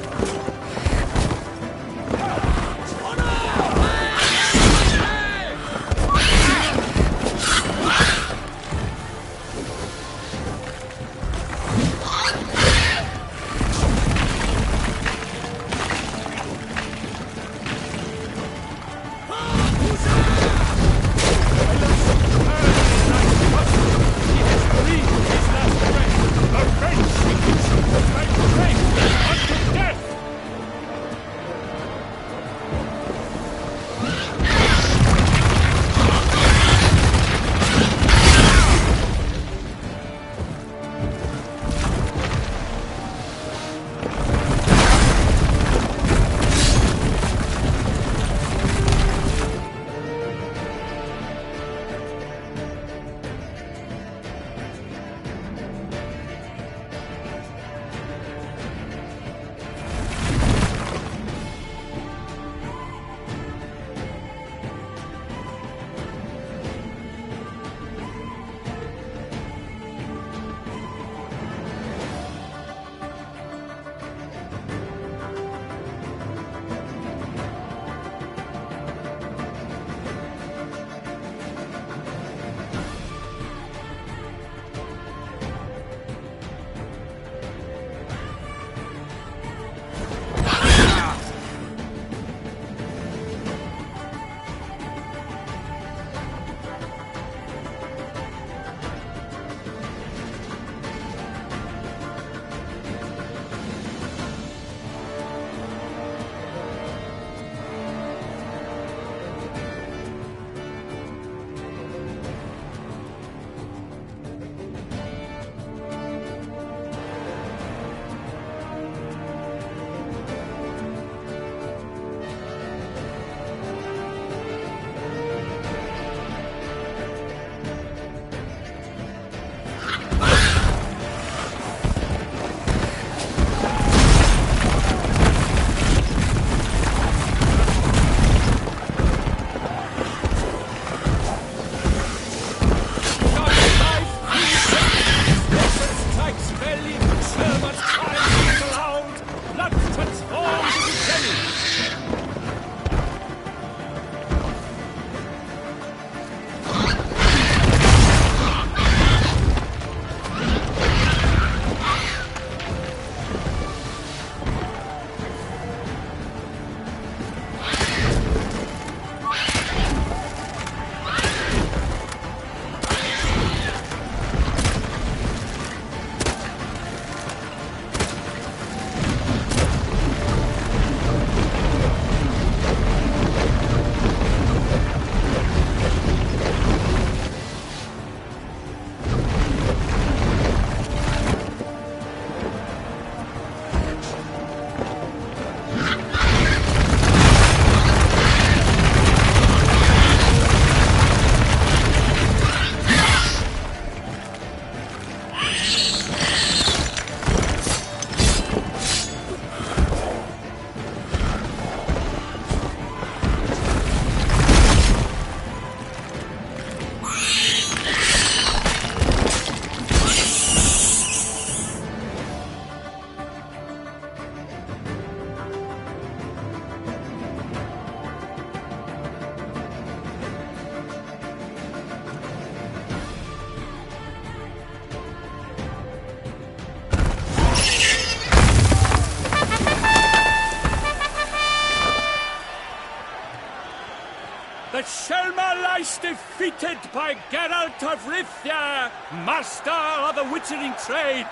The Selma lies defeated by Geralt of Rivia, master of the witchering trade.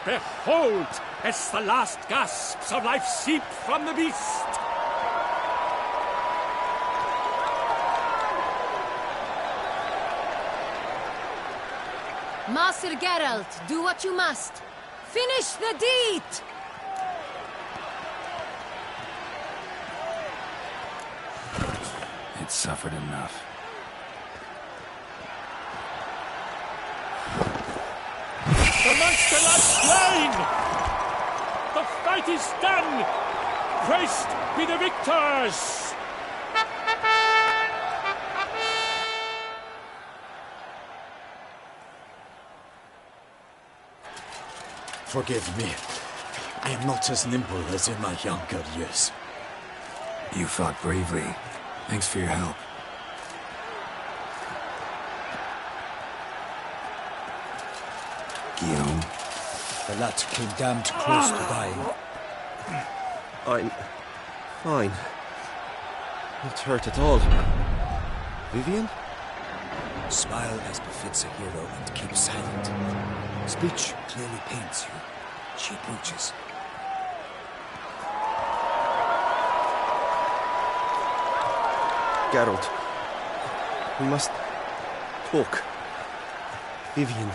Behold, as the last gasps of life seep from the beast. Master Geralt, do what you must. Finish the deed! It suffered enough. The monster lies slain! The fight is done! Christ be the victors! Forgive me. I am not as nimble as in my younger years. You fought bravely. Thanks for your help. Guillaume. The lad came damned close to dying. I'm fine. Not hurt at all. Vivian? Smile as befits a hero and keep silent. Speech clearly paints you. She approaches. Geralt. We must talk. Vivian.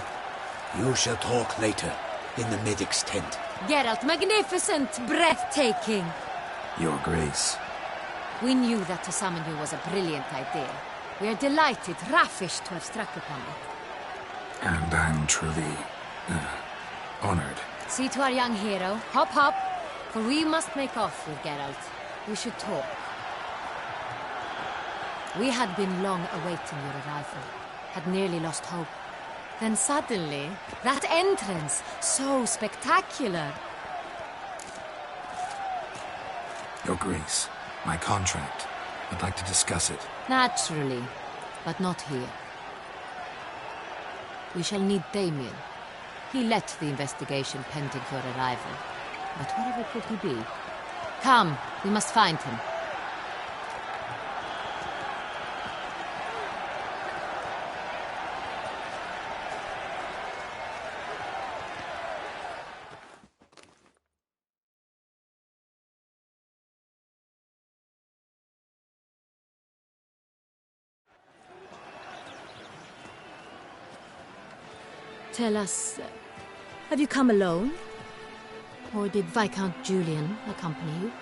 You shall talk later, in the medic's tent. Geralt, magnificent, breathtaking. Your Grace. We knew that to summon you was a brilliant idea. We are delighted, ravished to have struck upon it. And I'm truly honored. See to our young hero. Hop, hop. For we must make off with Geralt. We should talk. We had been long awaiting your arrival. Had nearly lost hope. Then suddenly, that entrance, so spectacular. Your Grace, my contract. I'd like to discuss it. Naturally, but not here. We shall need Damien. He led the investigation pending your arrival. But wherever could he be? Come, we must find him. Tell us, have you come alone? Or did Viscount Julian accompany you?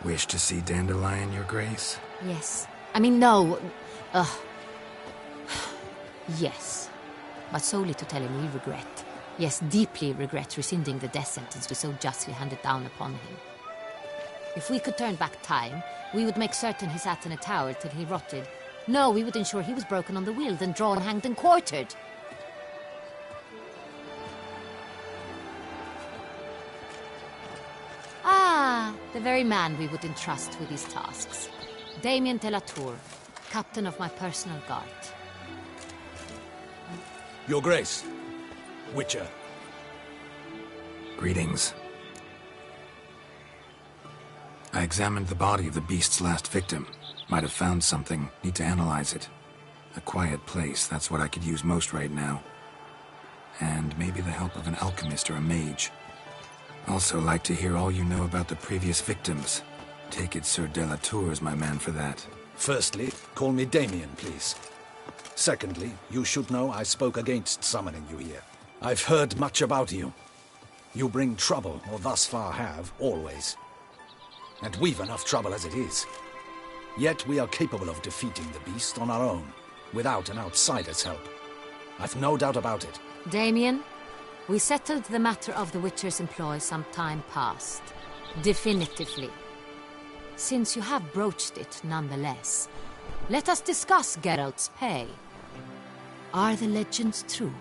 Wish to see Dandelion, Your Grace? Yes. I mean, no. Yes. But solely to tell him we regret. Yes, deeply regret rescinding the death sentence we so justly handed down upon him. If we could turn back time, we would make certain he sat in a tower till he rotted. No, we would ensure he was broken on the wheel, then drawn, hanged, and quartered. Ah, the very man we would entrust with these tasks. Damien de la Tour, captain of my personal guard. Your Grace, Witcher. Greetings. I examined the body of the beast's last victim. Might have found something. Need to analyze it. A quiet place, that's what I could use most right now. And maybe the help of an alchemist or a mage. Also like to hear all you know about the previous victims. Take it Sir de la Tour is my man for that. Firstly, call me Damien, please. Secondly, you should know I spoke against summoning you here. I've heard much about you. You bring trouble, or thus far have, always. And we've enough trouble as it is. Yet we are capable of defeating the beast on our own, without an outsider's help. I've no doubt about it. Damien, we settled the matter of the Witcher's employ some time past. Definitively. Since you have broached it nonetheless, let us discuss Geralt's pay. Are the legends true?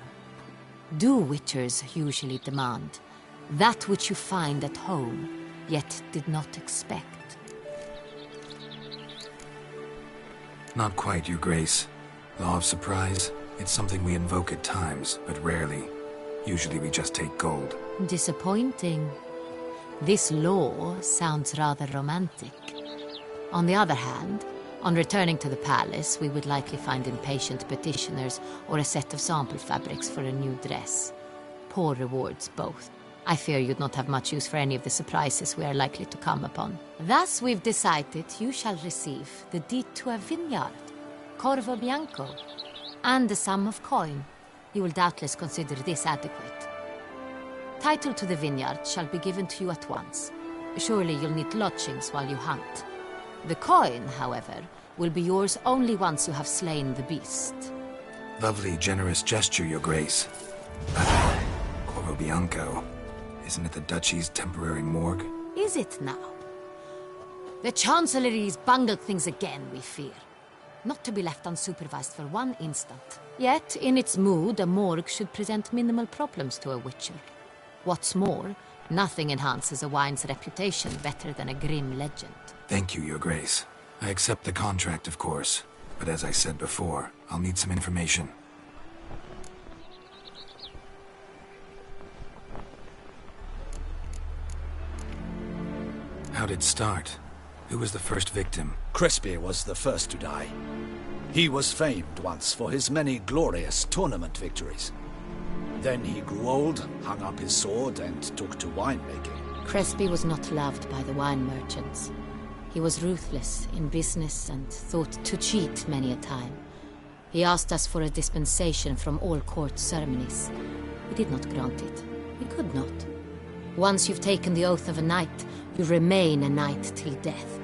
Do Witchers usually demand that which you find at home, yet did not expect? Not quite, Your Grace. Law of surprise, it's something we invoke at times, but rarely. Usually we just take gold. Disappointing. This law sounds rather romantic. On the other hand, on returning to the palace, we would likely find impatient petitioners or a set of sample fabrics for a new dress. Poor rewards, both. I fear you'd not have much use for any of the surprises we are likely to come upon. Thus, we've decided you shall receive the deed to a vineyard, Corvo Bianco, and the sum of coin. You will doubtless consider this adequate. Title to the vineyard shall be given to you at once. Surely you'll need lodgings while you hunt. The coin, however, will be yours only once you have slain the beast. Lovely, generous gesture, Your Grace. Corvo Bianco. Isn't it the Duchy's temporary morgue? Is it now? The Chancellery's bungled things again, we fear. Not to be left unsupervised for one instant. Yet, in its mood, a morgue should present minimal problems to a witcher. What's more, nothing enhances a wine's reputation better than a grim legend. Thank you, Your Grace. I accept the contract, of course. But as I said before, I'll need some information. How'd it start? Who was the first victim? Crespi was the first to die. He was famed once for his many glorious tournament victories. Then he grew old, hung up his sword, and took to winemaking. Crespi was not loved by the wine merchants. He was ruthless in business and thought to cheat many a time. He asked us for a dispensation from all court ceremonies. We did not grant it. We could not. Once you've taken the oath of a knight, you remain a knight till death.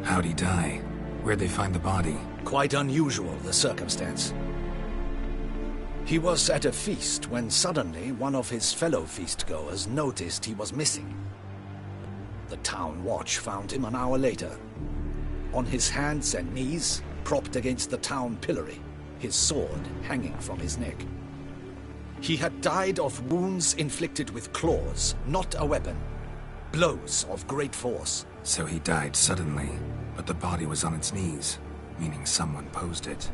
How'd he die? Where'd they find the body? Quite unusual, the circumstance. He was at a feast when suddenly one of his fellow feastgoers noticed he was missing. The town watch found him an hour later. On his hands and knees, propped against the town pillory, his sword hanging from his neck. He had died of wounds inflicted with claws, not a weapon. Blows of great force. So he died suddenly, but the body was on its knees, meaning someone posed it.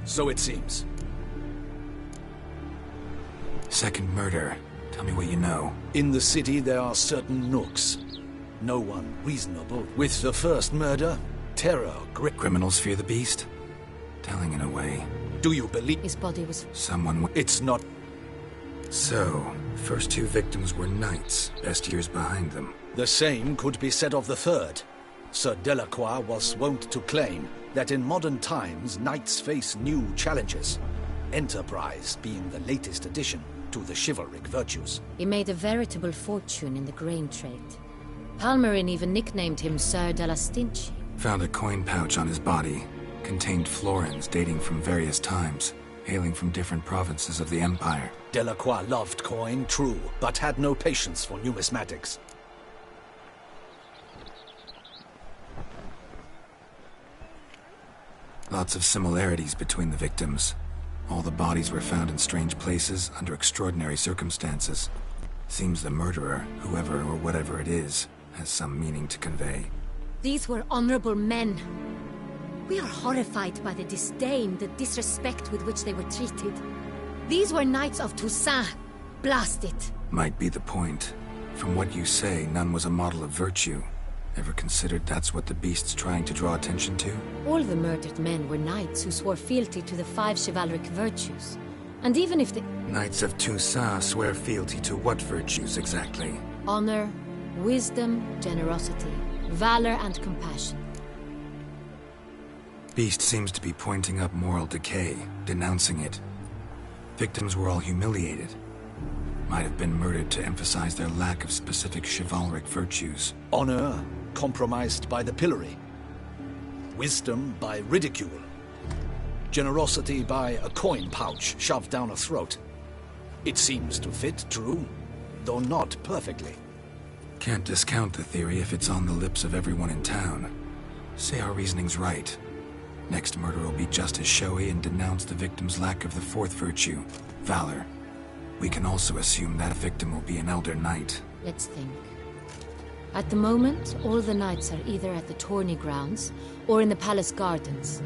So it seems. Second murder. Tell me what you know. In the city there are certain nooks. No one reasonable. With the first murder, terror Criminals fear the beast? Telling in a way. Do you believe his body was... Someone... It's not... So, first two victims were knights, best years behind them. The same could be said of the third. Sir Delacroix was wont to claim that in modern times knights face new challenges, enterprise being the latest addition to the chivalric virtues. He made a veritable fortune in the grain trade. Palmerin even nicknamed him Sir de la Stinchi. Found a coin pouch on his body. Contained florins dating from various times, hailing from different provinces of the Empire. Delacroix loved coin, true, but had no patience for numismatics. Lots of similarities between the victims. All the bodies were found in strange places under extraordinary circumstances. Seems the murderer, whoever or whatever it is, has some meaning to convey. These were honorable men. We are horrified by the disdain, the disrespect with which they were treated. These were knights of Toussaint. Blast it. Might be the point. From what you say, none was a model of virtue. Ever considered that's what the beast's trying to draw attention to? All the murdered men were knights who swore fealty to the 5 chivalric virtues. And even if the... Knights of Toussaint swear fealty to what virtues exactly? Honor, wisdom, generosity, valor, and compassion. Beast seems to be pointing up moral decay, denouncing it. Victims were all humiliated. Might have been murdered to emphasize their lack of specific chivalric virtues. Honor compromised by the pillory. Wisdom by ridicule. Generosity by a coin pouch shoved down a throat. It seems to fit, true, though not perfectly. Can't discount the theory if it's on the lips of everyone in town. Say our reasoning's right. Next murder will be just as showy and denounce the victim's lack of the fourth virtue, valor. We can also assume that victim will be an elder knight. Let's think. At the moment, all the knights are either at the tourney grounds or in the palace gardens.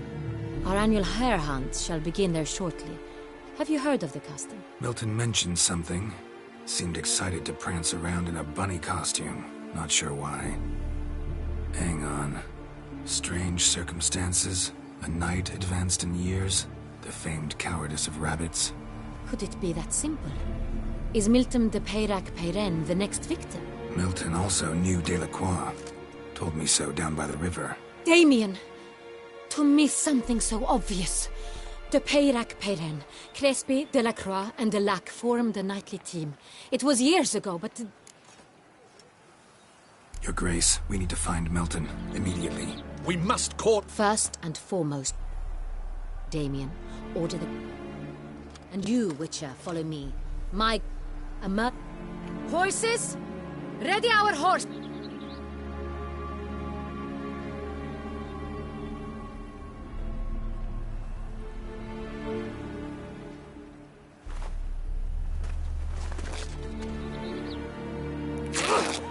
Our annual hare hunt shall begin there shortly. Have you heard of the custom? Milton mentioned something. Seemed excited to prance around in a bunny costume. Not sure why. Hang on. Strange circumstances. A knight advanced in years. The famed cowardice of rabbits. Could it be that simple? Is Milton de Peyrac-Peyren the next victim? Milton also knew Delacroix. Told me so down by the river. Damien! To miss something so obvious. De Peyrac-Peyren, Crespi, Delacroix, and Delac formed a knightly team. It was years ago, but... Your Grace, we need to find Milton, immediately. We must court... First and foremost, Damien, order the... And you, Witcher, follow me. Horses, ready our horse.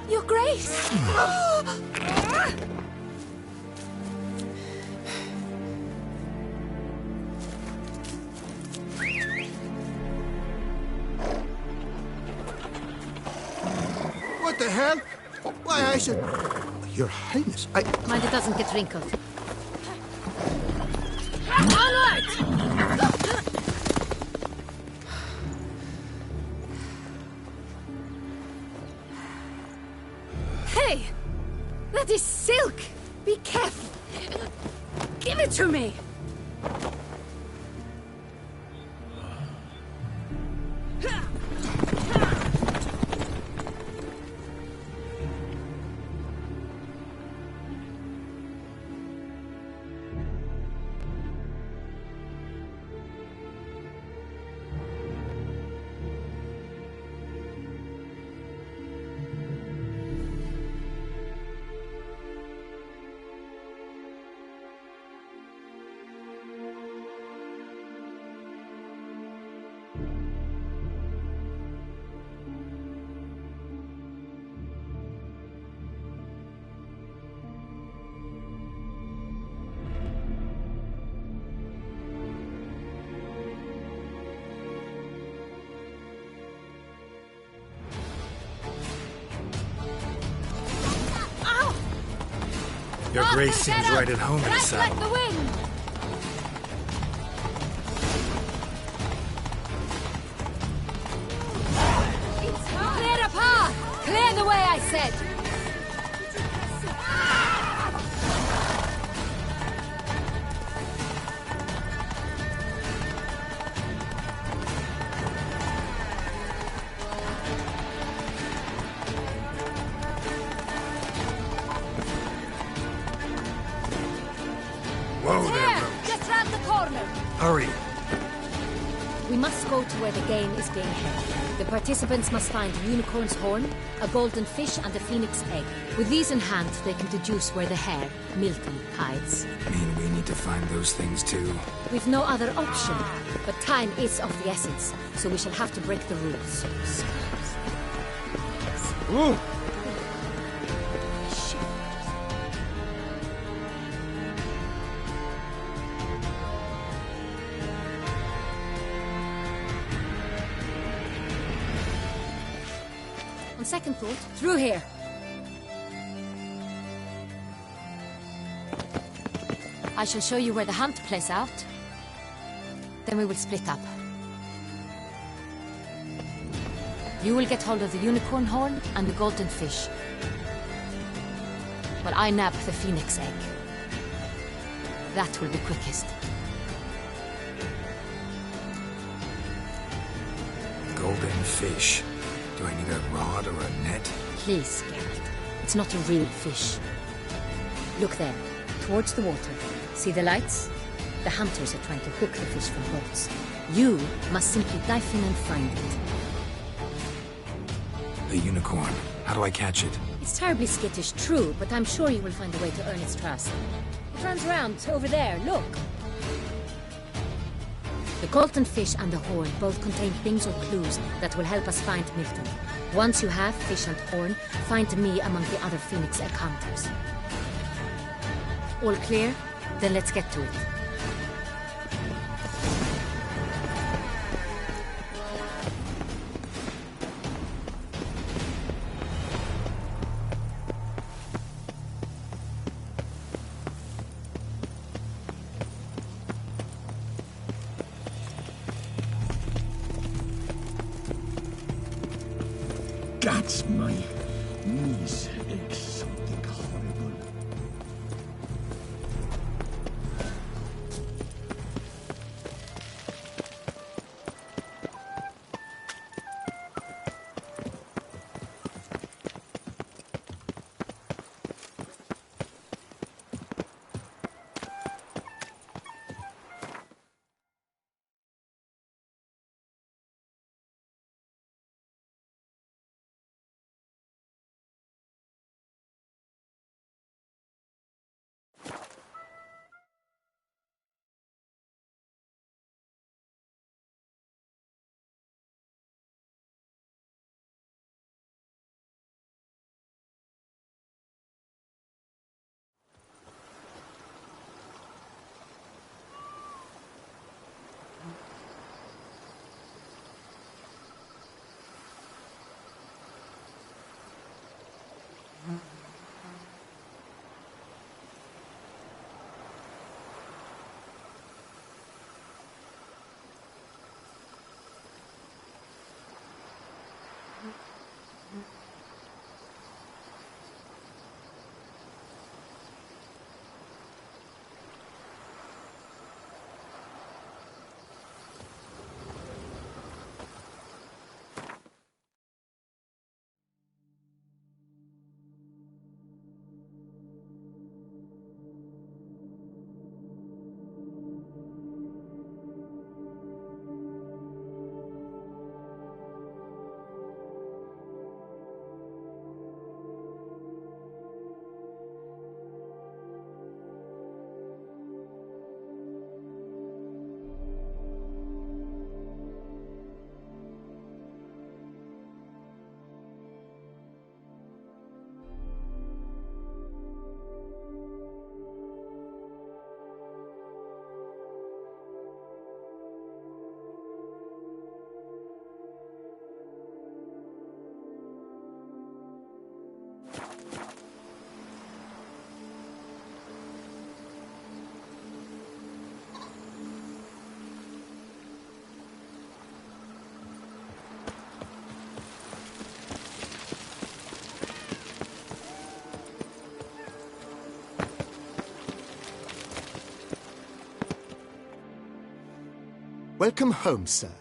Your Grace! What the hell? Why, I should... Your Highness, I... Mind it doesn't get wrinkled. All right! Hey! That is silk! Be careful! Give it to me! Your Grace seems right at home in the saddle. Like the wind! Clear a path! Clear the way, I said! Whoa Here, there, Roach. just round the corner. Hurry. We must go to where the game is being held. The participants must find a unicorn's horn, a golden fish, and a phoenix egg. With these in hand, they can deduce where the hare, Milton, hides. Mean we need to find those things too. We've no other option, but time is of the essence, so we shall have to break the rules. Ooh. On second thought, through here. I shall show you where the hunt plays out. Then we will split up. You will get hold of the unicorn horn and the golden fish, while I nab the phoenix egg. That will be quickest. Golden fish. Do I need a rod or a net? Please, Geralt. It's not a real fish. Look there, towards the water. See the lights? The hunters are trying to hook the fish from boats. You must simply dive in and find it. The unicorn. How do I catch it? It's terribly skittish, true, but I'm sure you will find a way to earn its trust. It runs around over there, look. The golden fish and the horn both contain things or clues that will help us find Milton. Once you have fish and horn, find me among the other phoenix egg hunters. All clear? Then let's get to it. That's my knees aches. Welcome home, sir.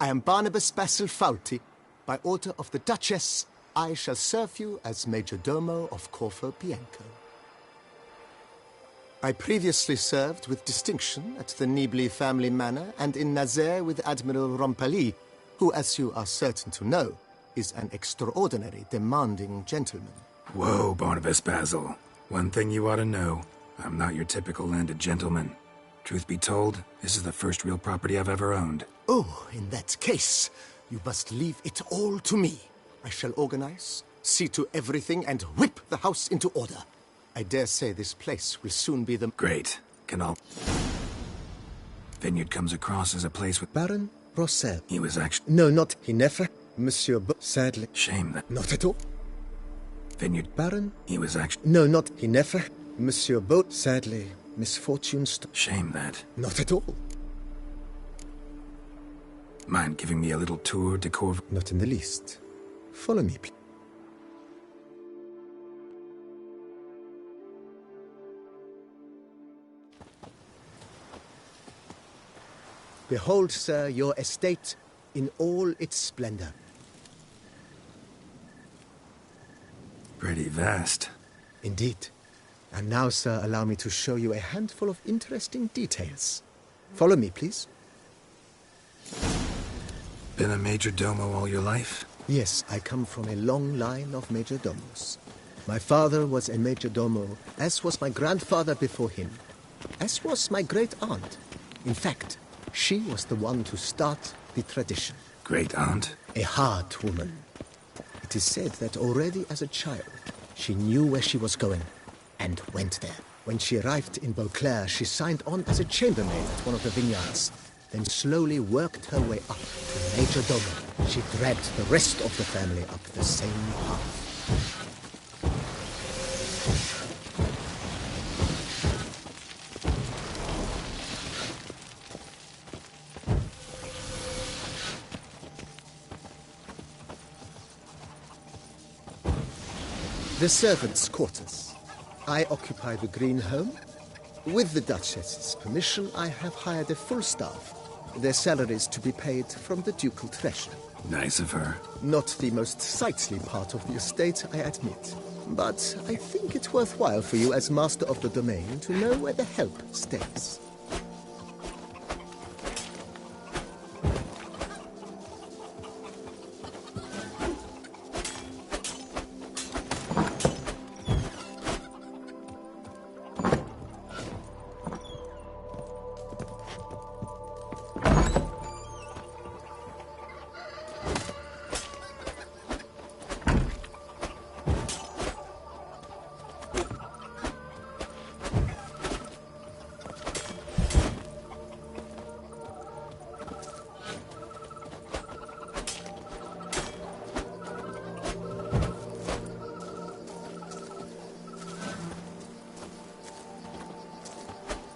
I am Barnabas Basil Fawlty. By order of the Duchess, I shall serve you as Major Domo of Corfu Bianco. I previously served with distinction at the Nibli family manor and in Nazaire with Admiral Rompali, who, as you are certain to know, is an extraordinary demanding gentleman. Whoa, Barnabas Basil. One thing you ought to know. I'm not your typical landed gentleman. Truth be told, this is the first real property I've ever owned. Oh, in that case, you must leave it all to me. I shall organize, see to everything, and whip the house into order. I dare say this place will soon be the... Great. Vineyard comes across as a place with... Baron Rossel. He was actually... No, not he never. Monsieur sadly... Shame that... Not at all. Vineyard... Baron... He was actually... No, not he never. Monsieur Boat, sadly... Misfortunes... Shame that... Not at all. Mind giving me a little tour de Corfu? Not in the least. Follow me, please. Behold, sir, your estate in all its splendor. Pretty vast. Indeed. And now, sir, allow me to show you a handful of interesting details. Follow me, please. Been a major domo all your life? Yes, I come from a long line of major domos. My father was a major domo, as was my grandfather before him, as was my great-aunt. In fact, she was the one to start the tradition. Great-aunt? A hard woman. It is said that already as a child, she knew where she was going, and went there. When she arrived in Beauclair, she signed on as a chambermaid at one of the vineyards, then slowly worked her way up to major domo. She dragged the rest of the family up the same path. The servants' quarters. I occupy the green home. With the Duchess's permission, I have hired a full staff. Their salaries to be paid from the ducal treasury. Nice of her. Not the most sightly part of the estate, I admit. But I think it worthwhile for you as master of the domain to know where the help stays.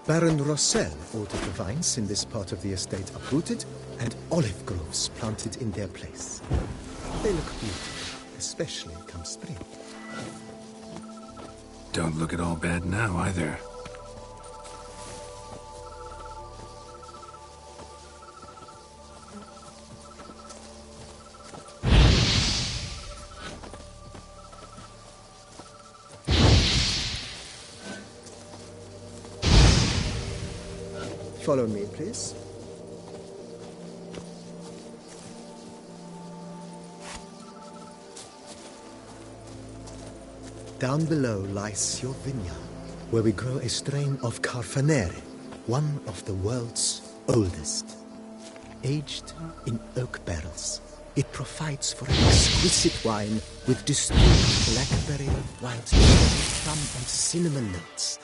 Baron Rossel ordered the vines in this part of the estate uprooted and olive groves planted in their place. They look beautiful, especially come spring. Don't look at all bad now, either. Follow me, please. Down below lies your vineyard, where we grow a strain of Carfanere, one of the world's oldest. Aged in oak barrels, it provides for an exquisite wine with distinct blackberry, wild cherry, plum, and cinnamon notes.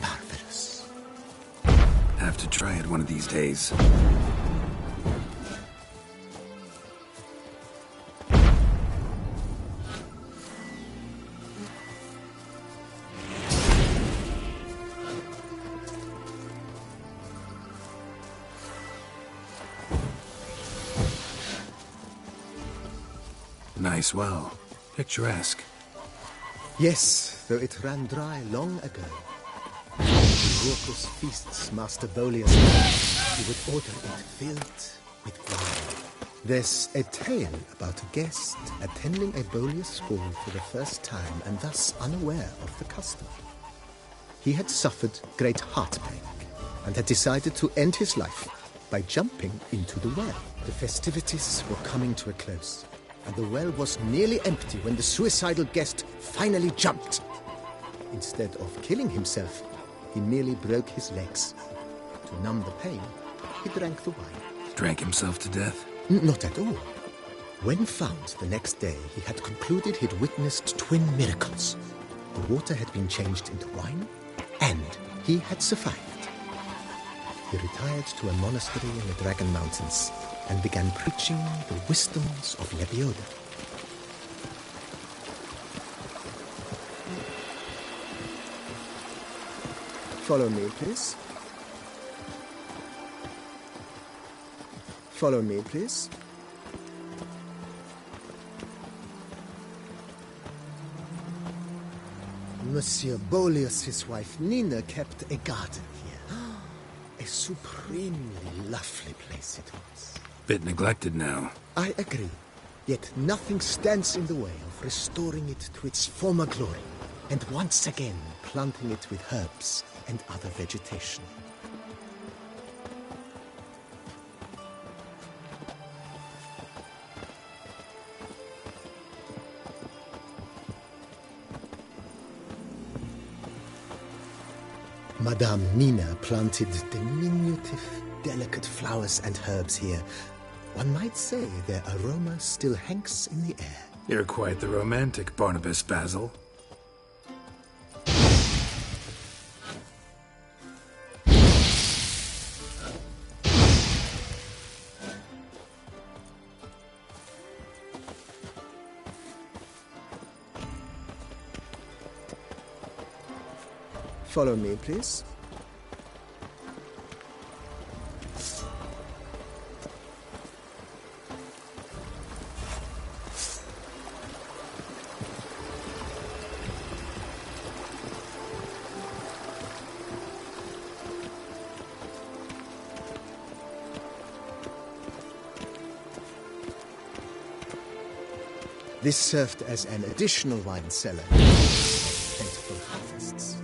Marvelous. Have to try it one of these days. Nice well. Picturesque. Yes, though it ran dry long ago. The raucous feasts Master Bolius had, he would order it filled with wine. There's a tale about a guest attending a Bolius ball for the first time and thus unaware of the custom. He had suffered great heartache and had decided to end his life by jumping into the well. The festivities were coming to a close, and the well was nearly empty when the suicidal guest finally jumped. Instead of killing himself, he merely broke his legs. To numb the pain, he drank the wine. Drank himself to death? Not at all. When found the next day, he had concluded he'd witnessed twin miracles. The water had been changed into wine, and he had survived. He retired to a monastery in the Dragon Mountains and began preaching the wisdoms of Lebioda. Follow me, please. Follow me, please. Monsieur Bolius, his wife Nina, kept a garden here. A supremely lovely place it was. Bit neglected now. I agree. Yet nothing stands in the way of restoring it to its former glory, and once again planting it with herbs and other vegetation. Madame Nina planted diminutive, delicate flowers and herbs here. One might say their aroma still hangs in the air. You're quite the romantic, Barnabas Basil. Follow me, please. This served as an additional wine cellar. Plentiful harvests.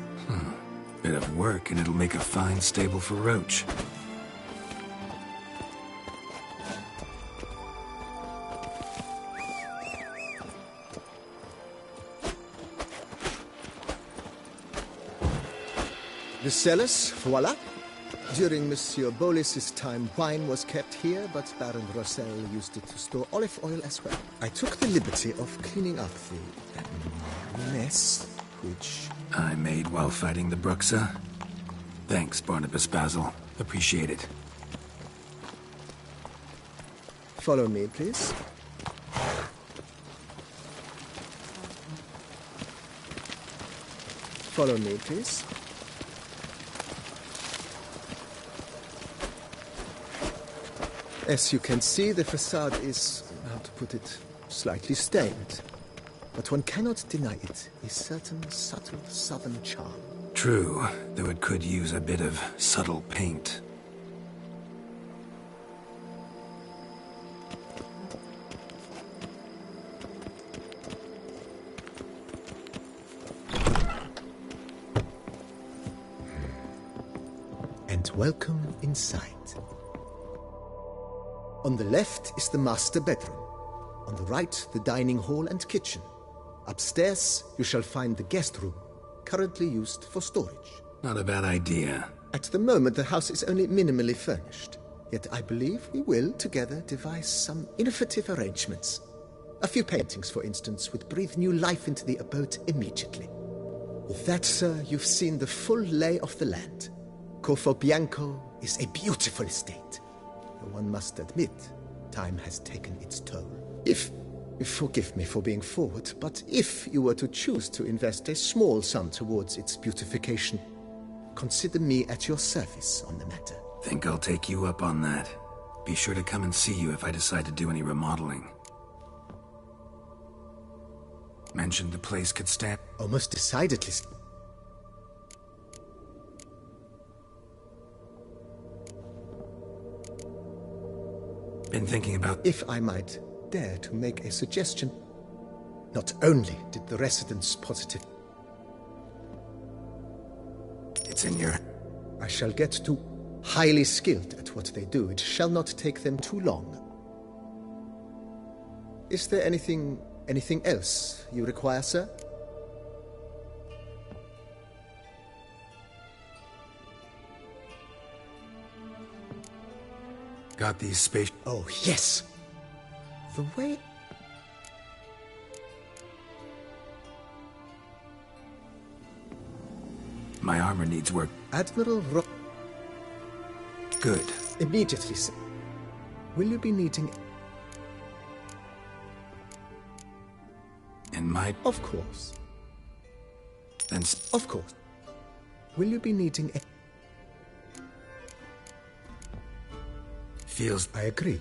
Bit of work, and it'll make a fine stable for Roach. The cellars, voila. During Monsieur Bolis's time, wine was kept here, but Baron Rossel used it to store olive oil as well. I took the liberty of cleaning up the mess, which I made while fighting the Bruxa. Thanks, Barnabas Basil. Appreciate it. Follow me, please. Follow me, please. As you can see, the facade is, how to put it, slightly stained. But one cannot deny it, a certain subtle southern charm. True, though it could use a bit of subtle paint. And welcome inside. On the left is the master bedroom. On the right, the dining hall and kitchen. Upstairs, you shall find the guest room, currently used for storage. Not a bad idea. At the moment, the house is only minimally furnished. Yet I believe we will, together, devise some innovative arrangements. A few paintings, for instance, would breathe new life into the abode immediately. With that, sir, you've seen the full lay of the land. Corvo Bianco is a beautiful estate. Though one must admit, time has taken its toll. Forgive me for being forward, but if you were to choose to invest a small sum towards its beautification, consider me at your service on the matter. Think I'll take you up on that. Be sure to come and see you if I decide to do any remodeling. Mentioned the place could stand. Almost decidedly. Been thinking about... If I might dare to make a suggestion, not only did the residents positive... It's in your... I shall get to highly skilled at what they do. It shall not take them too long. Is there anything else you require, sir? Got these space... Oh, yes! The way... My armor needs work. Admiral Good. Immediately, sir. Will you be needing... And my... Of course. Then... Of course. Will you be needing a... Feels... I agree.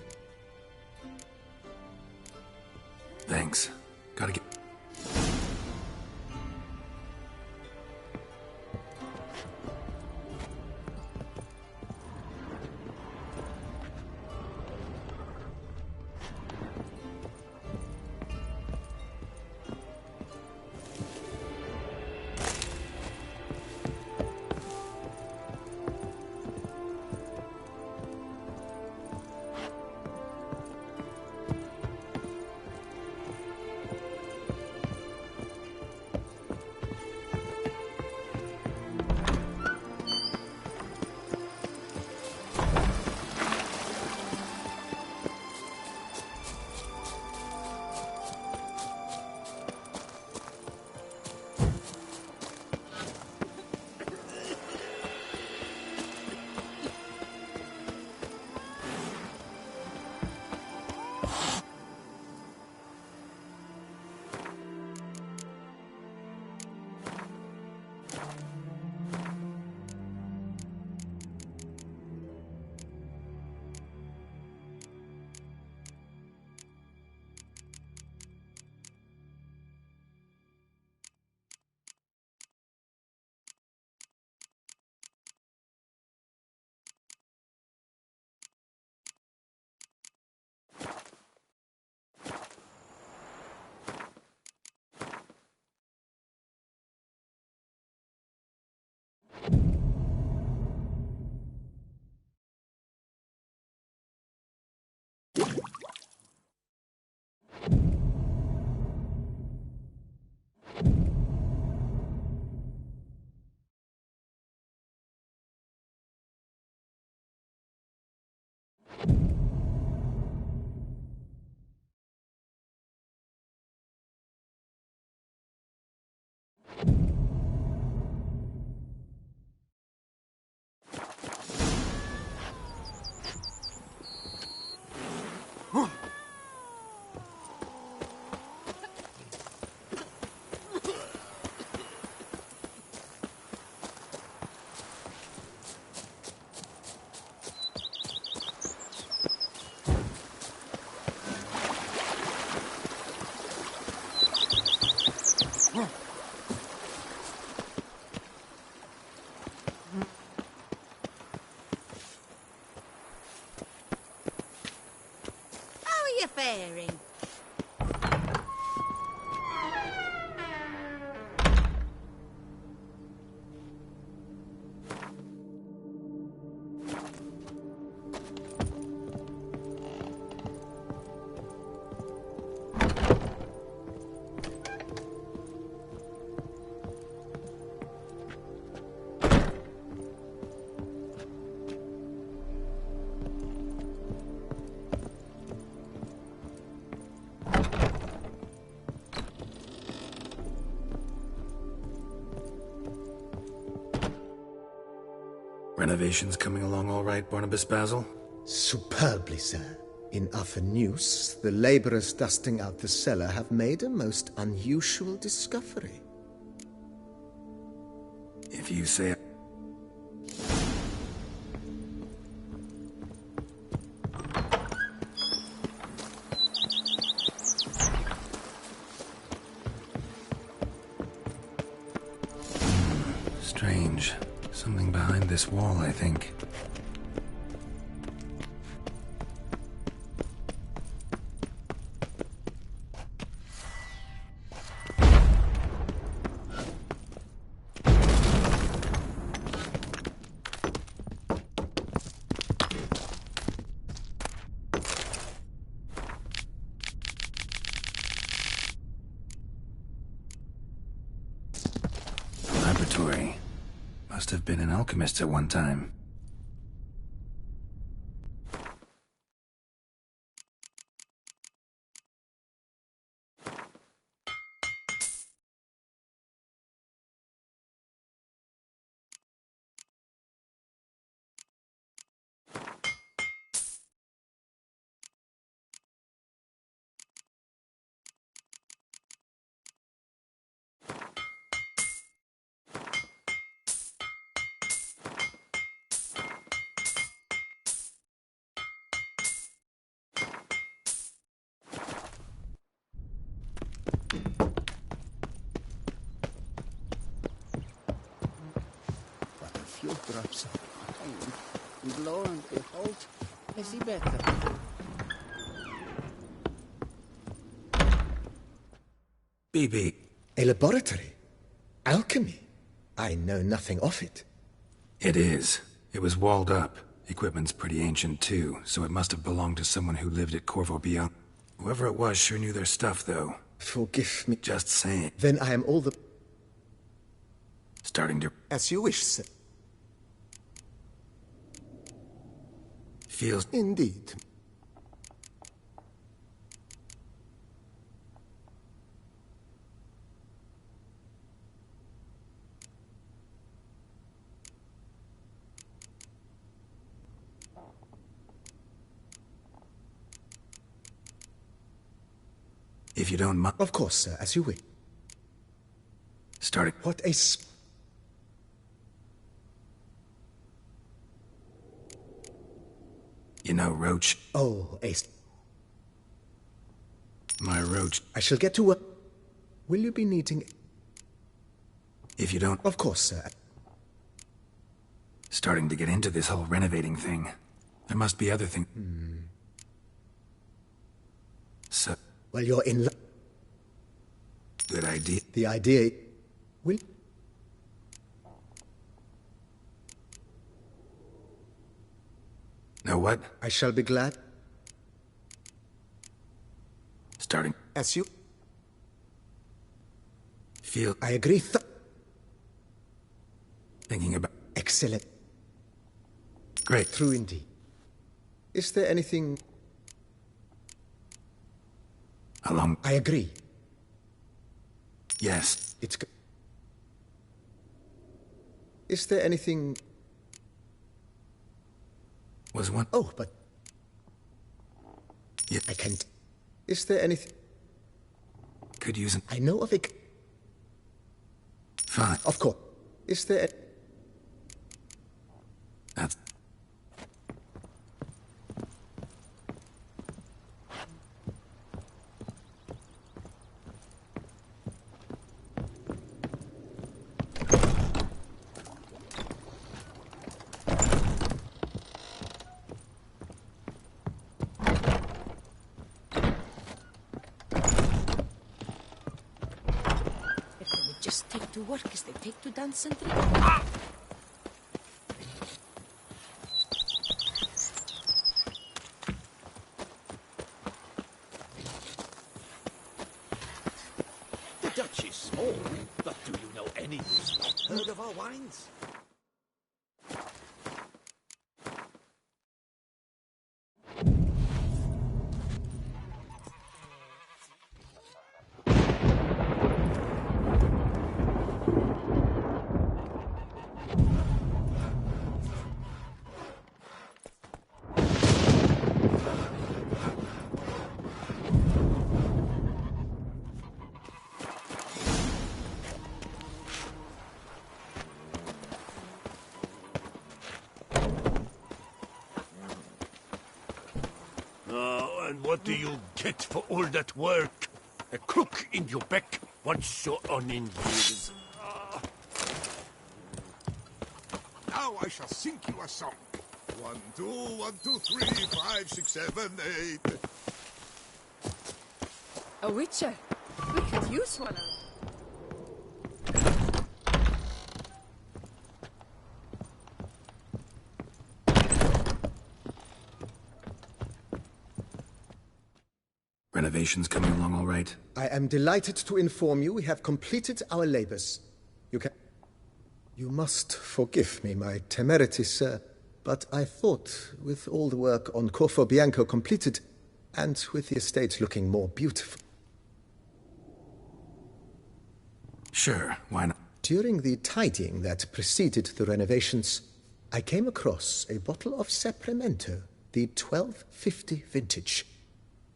Thanks. Gotta get... Renovations coming along all right, Barnabas Basil? Superbly, sir. In Athenus, the laborers dusting out the cellar have made a most unusual discovery. If you say... Strange. Something behind this wall, I think. Laboratory. Must have been an alchemist at one time. Few drops of wine, and lo and behold, is he better? BB. A laboratory? Alchemy? I know nothing of it. It is. It was walled up. Equipment's pretty ancient too, so it must have belonged to someone who lived at Corvo Beyond. Whoever it was sure knew their stuff, though. Forgive me. Just saying. Then I am all the... Starting to... As you wish, sir. Feels... Indeed. If you don't mind... Of course, sir, as you wish. Starting... What a... You know, Roach... Oh, a... My Roach... I shall get to work. Will you be needing... If you don't... Of course, sir. Starting to get into this whole renovating thing. There must be other things... So... Well, you're in luck. Good idea. The idea... Will... Know what? I shall be glad. Starting... As you... Feel... I agree. Thinking about... Excellent. Great. True indeed. Is there anything... Along... I agree. Yes. It's... Is there anything... Was one... Oh, but... Yeah. I can't... Is there anything... Could use an... I know of it. Fine. Of course. Is there... That's... Just take to work as they take to dance and drink. The Dutch is small, but do you know anything? Heard of our wines? And what do you get for all that work? A crook in your back once you're on in years. Now I shall sing you a song. 1, 2, 1, 2, 3, 5, 6, 7, 8. A witcher. We could use one. Renovations coming along all right? I am delighted to inform you we have completed our labors. You must forgive me my temerity, sir, but I thought with all the work on Corfo Bianco completed, and with the estate looking more beautiful. Sure, why not? During the tidying that preceded the renovations, I came across a bottle of Sapramento, the 1250 vintage.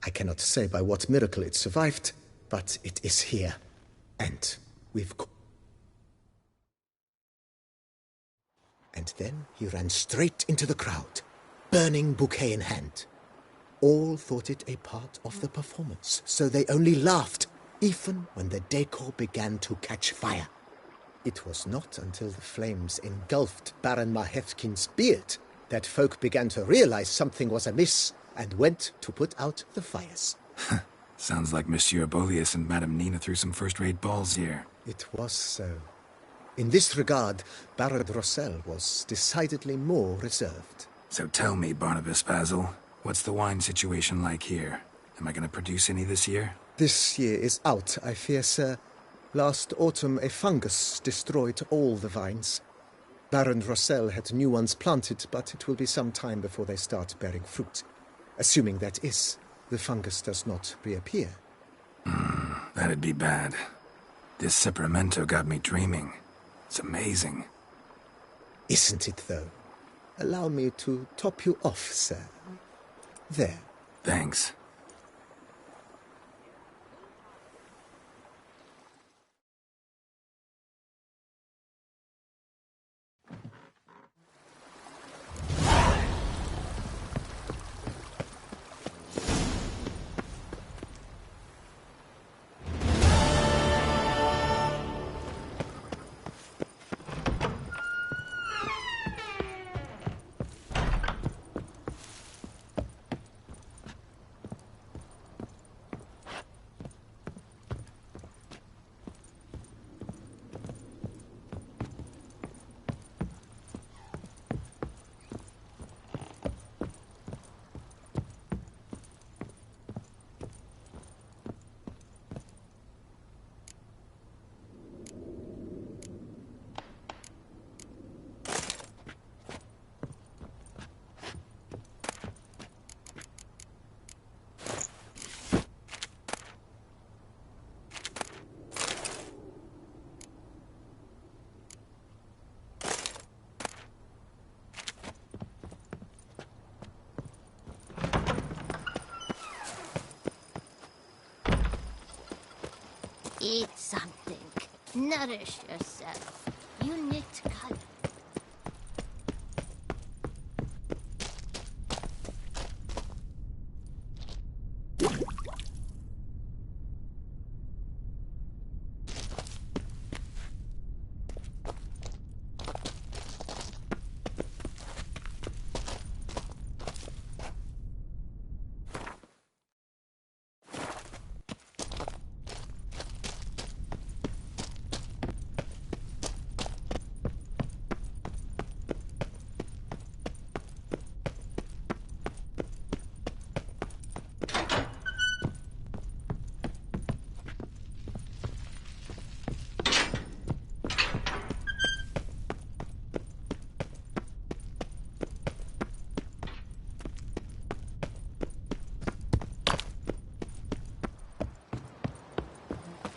I cannot say by what miracle it survived, but it is here. And we've... And then he ran straight into the crowd, burning bouquet in hand. All thought it a part of the performance, so they only laughed, even when the decor began to catch fire. It was not until the flames engulfed Baron Mahevkin's beard that folk began to realize something was amiss and went to put out the fires. Sounds like Monsieur Bolius and Madame Nina threw some first-rate balls here. It was so. In this regard, Baron Rossel was decidedly more reserved. So tell me, Barnabas Basil, what's the wine situation like here? Am I going to produce any this year? This year is out, I fear, sir. Last autumn, a fungus destroyed all the vines. Baron Rossel had new ones planted, but it will be some time before they start bearing fruit. Assuming that is, the fungus does not reappear. That'd be bad. This Sapramento got me dreaming. It's amazing. Isn't it, though? Allow me to top you off, sir. There. Thanks. Eat something. Nourish yourself. You need color.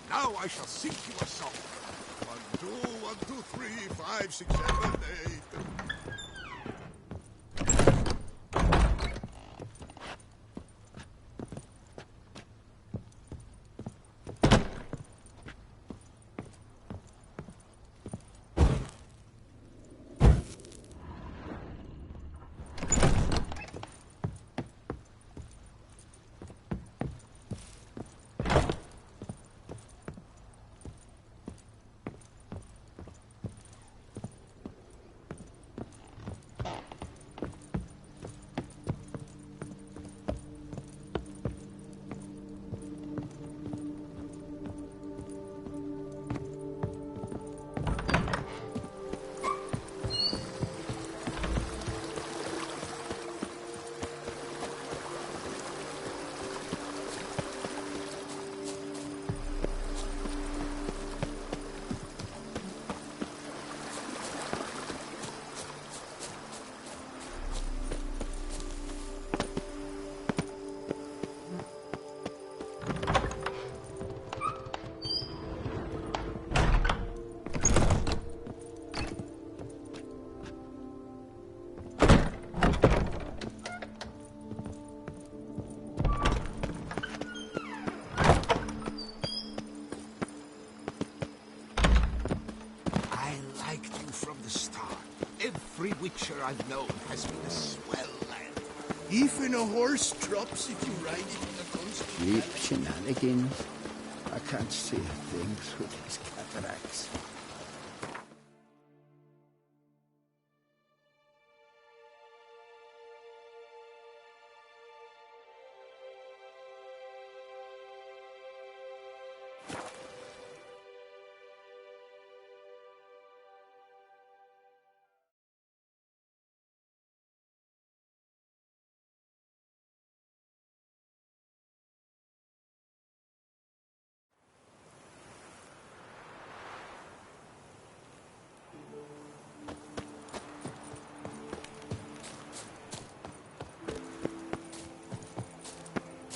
Now I shall sing you a song. 1, 2, 1, 2, 3, 5, 6, 7, 8. from the start. Every Witcher I've known has been a swell lad. Even a horse drops if you ride it in the coast. Cheap shenanigans. I can't see a thing through these cataracts.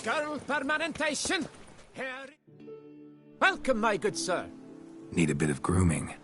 Girl permanentation! Here... Welcome, my good sir. Need a bit of grooming.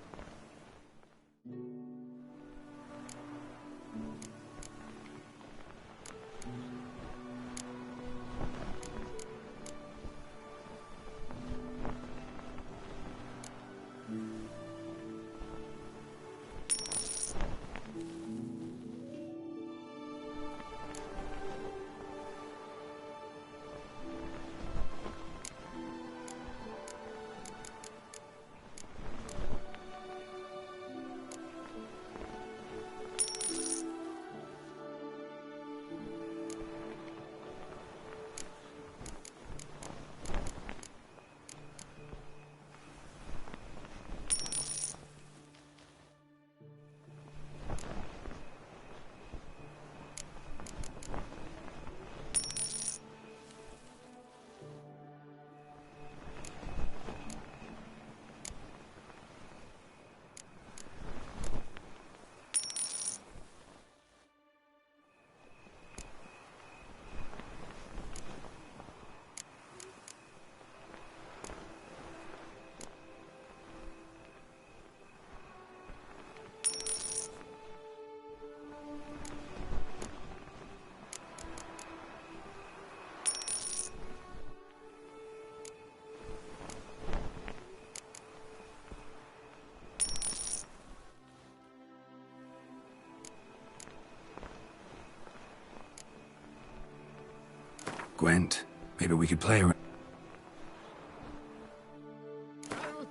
Gwent, maybe we could play around.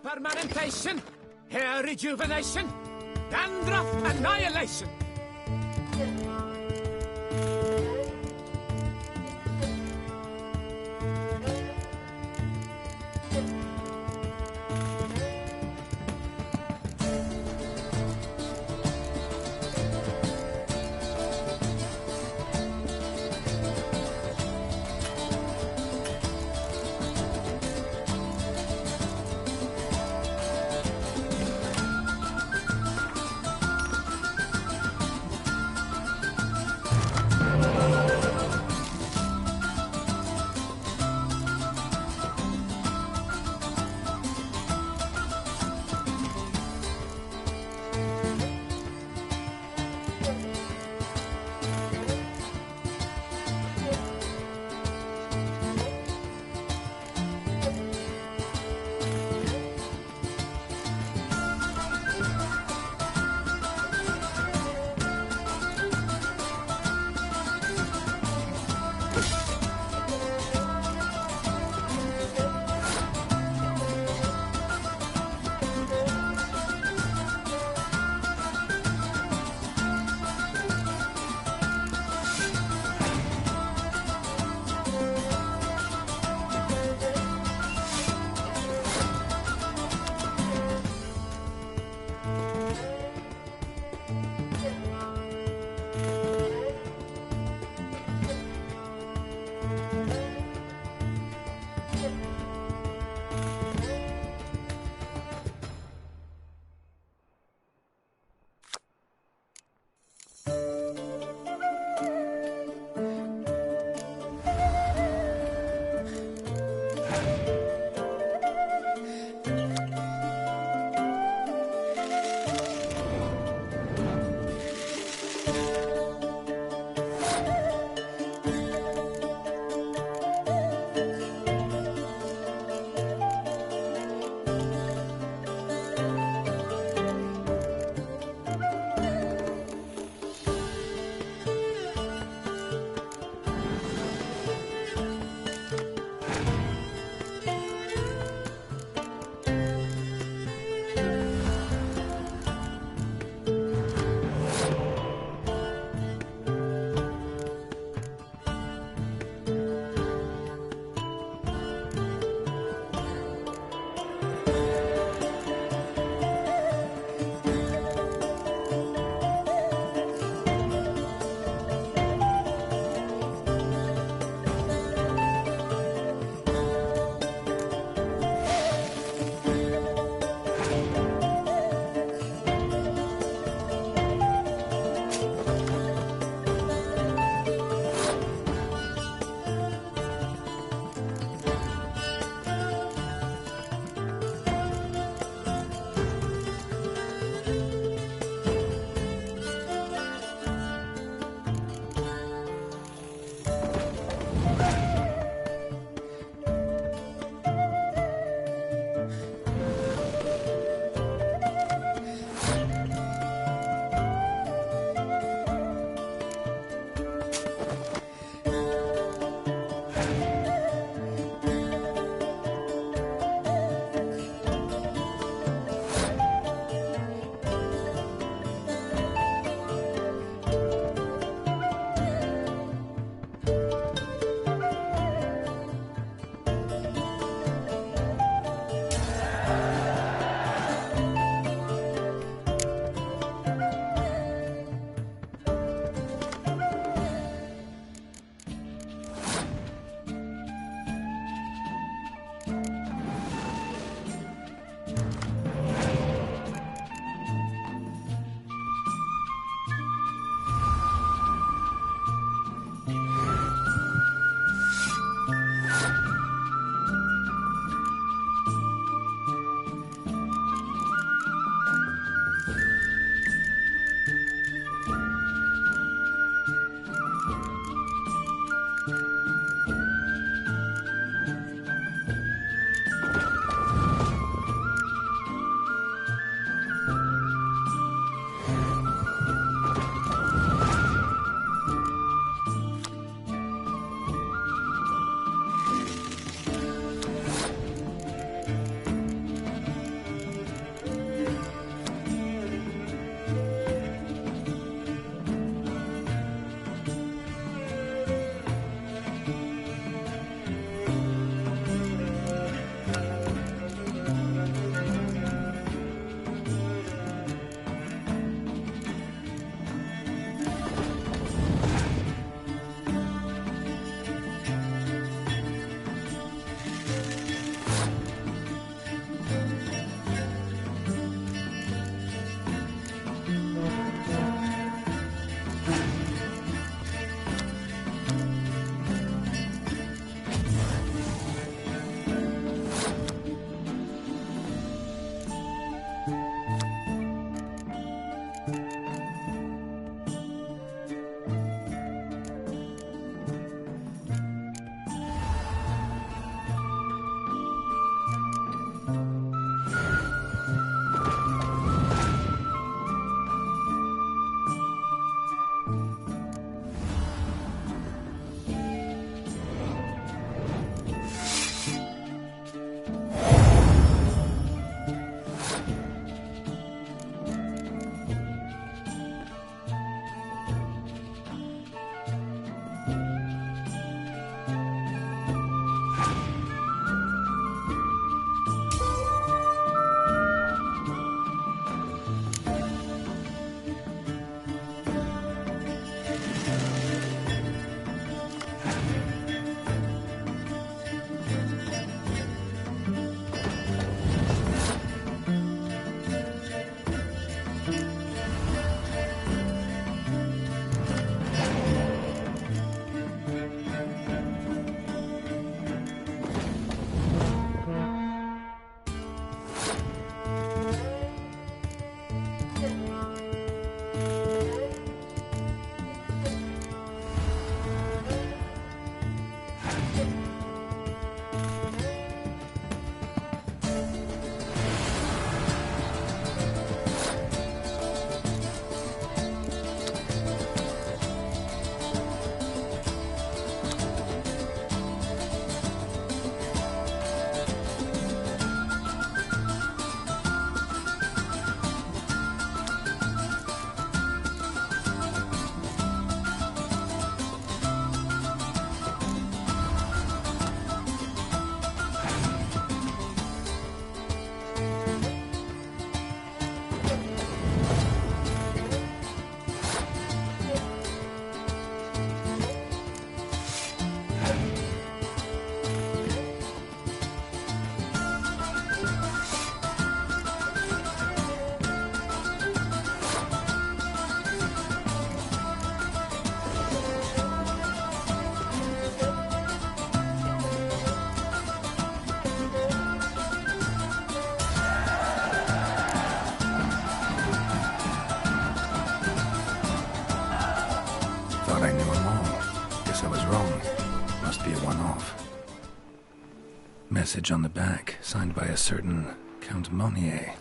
Permanentation, hair rejuvenation, dandruff annihilation. be a one-off. Message on the back, signed by a certain Count Monnier.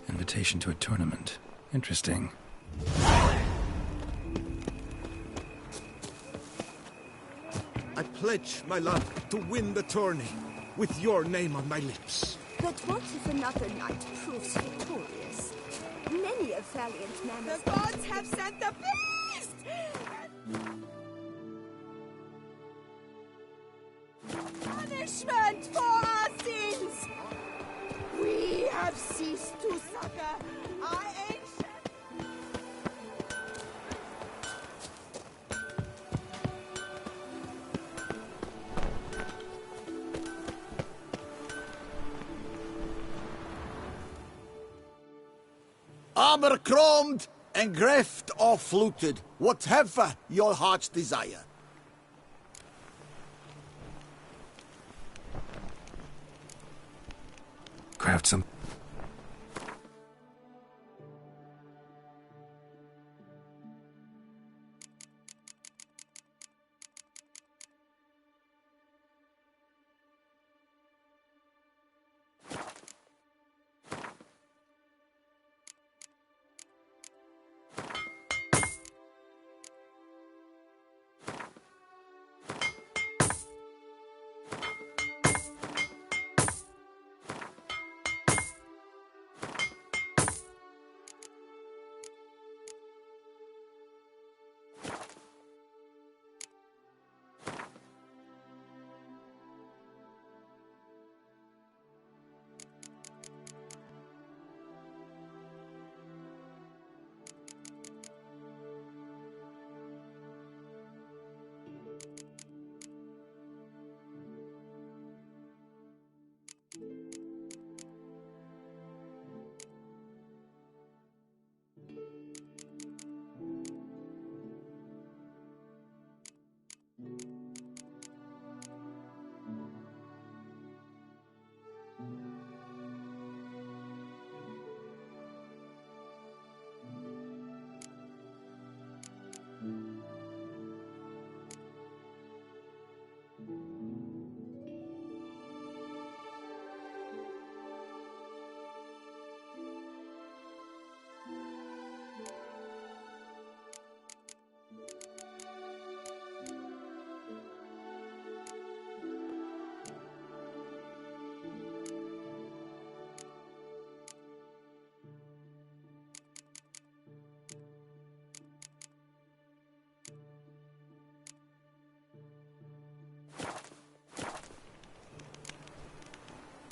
Invitation to a tournament. Interesting. I pledge my love to win the tourney, with your name on my lips. But what if another knight proves victorious? Many a valiant man... The gods have sent the beast! Punishment for our sins! We have ceased to succor our ancient... Armor chromed and greft or fluted, whatever your heart's desire. Craft some...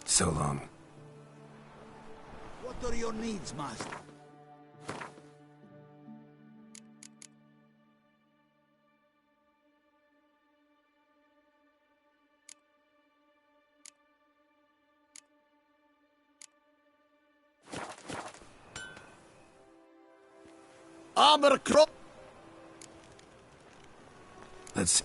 So long. What are your needs, master? Armor crop. Let's...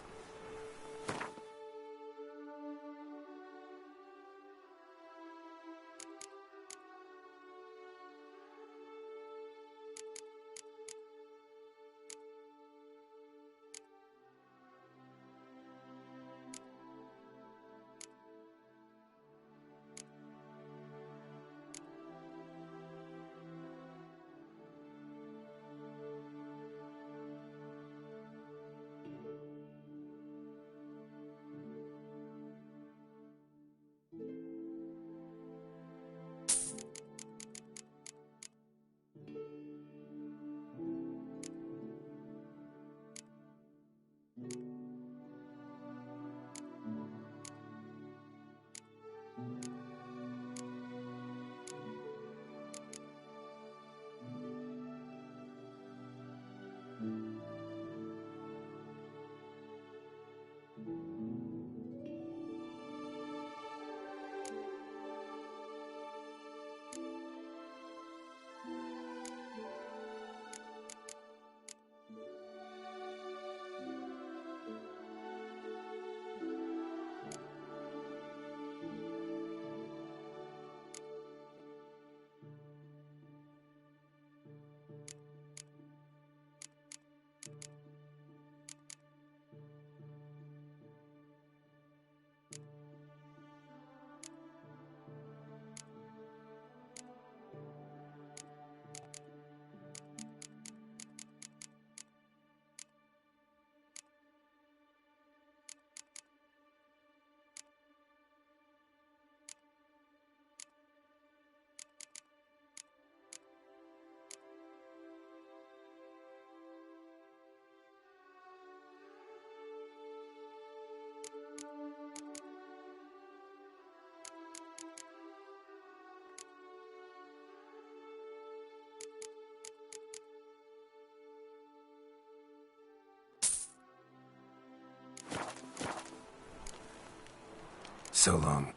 So long.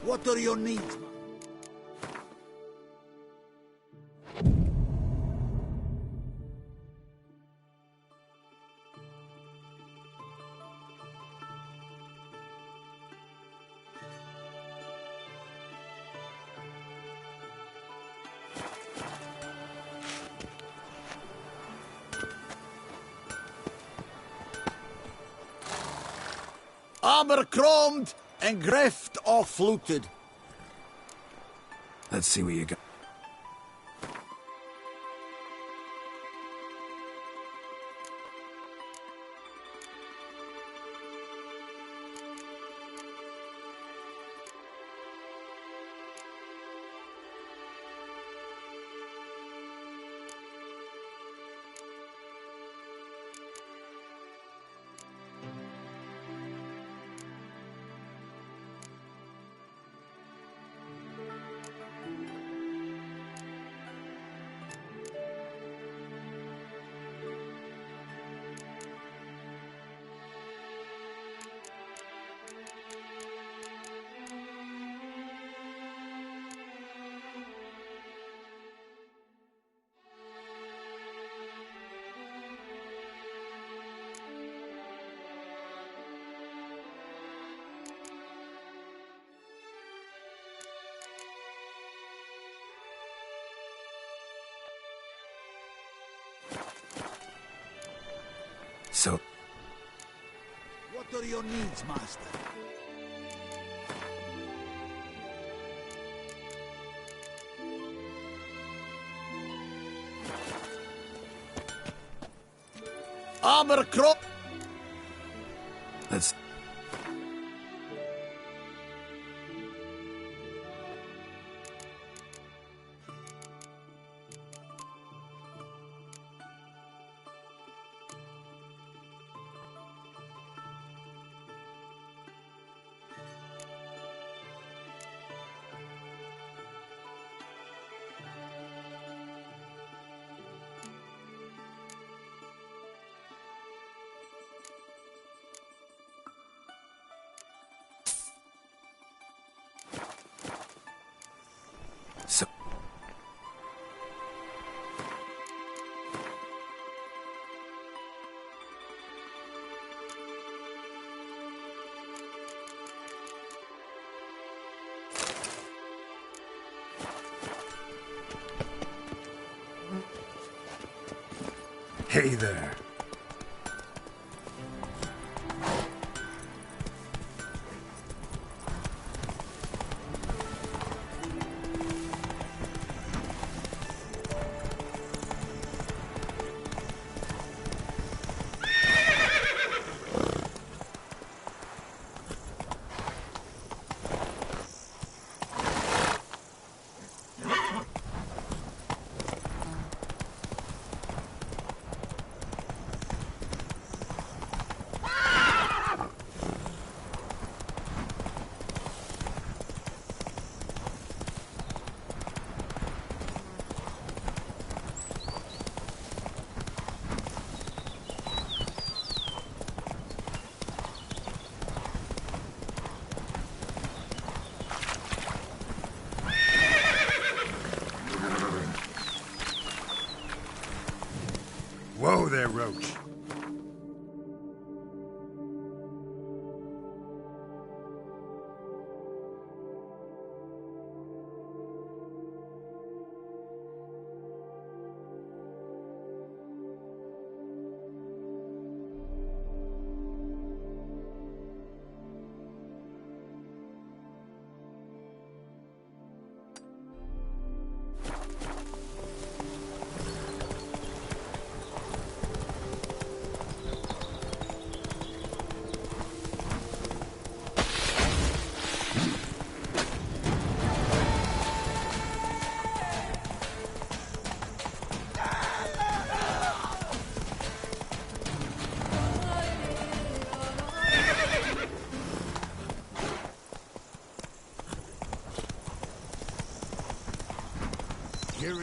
What are your needs? Armor chromed and greft or fluted. Let's see what you got. So... What are your needs, master? Armor crop. Let's... So... Hey there. Whoa there, Roach.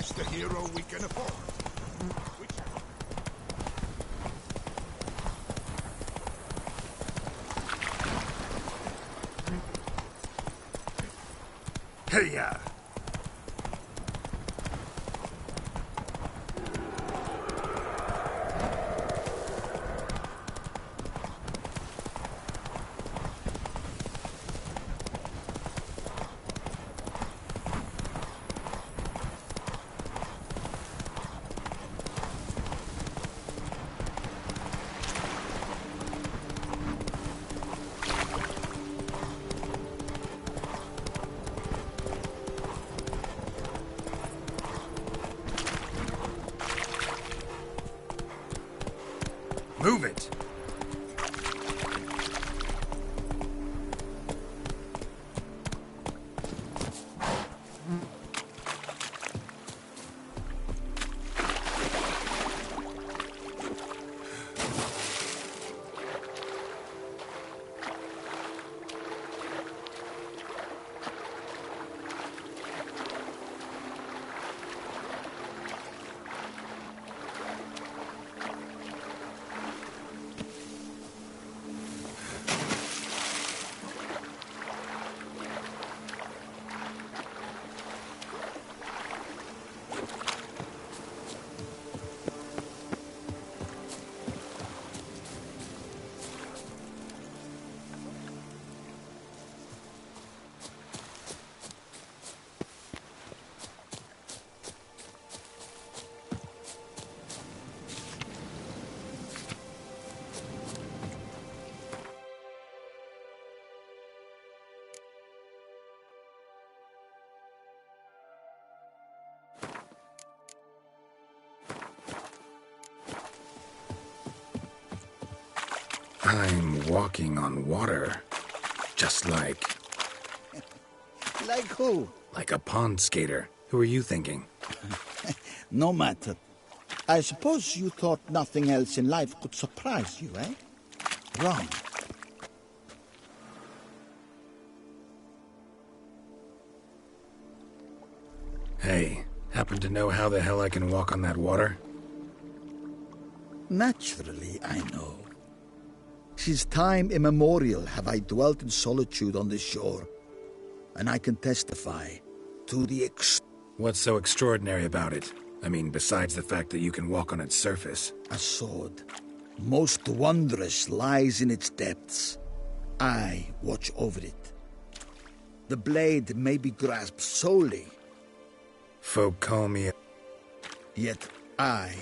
choose the hero we can afford. Hey-ya! Move it! I'm walking on water. Just like... Like who? like a pond skater. Who are you thinking? No matter. I suppose you thought nothing else in life could surprise you, eh? Wrong. Hey, happen to know how the hell I can walk on that water? Naturally, I know. Since time immemorial have I dwelt in solitude on this shore, and I can testify to the What's so extraordinary about it? I mean, besides the fact that you can walk on its surface. A sword, most wondrous, lies in its depths. I watch over it. The blade may be grasped solely. Folk call me... Yet I...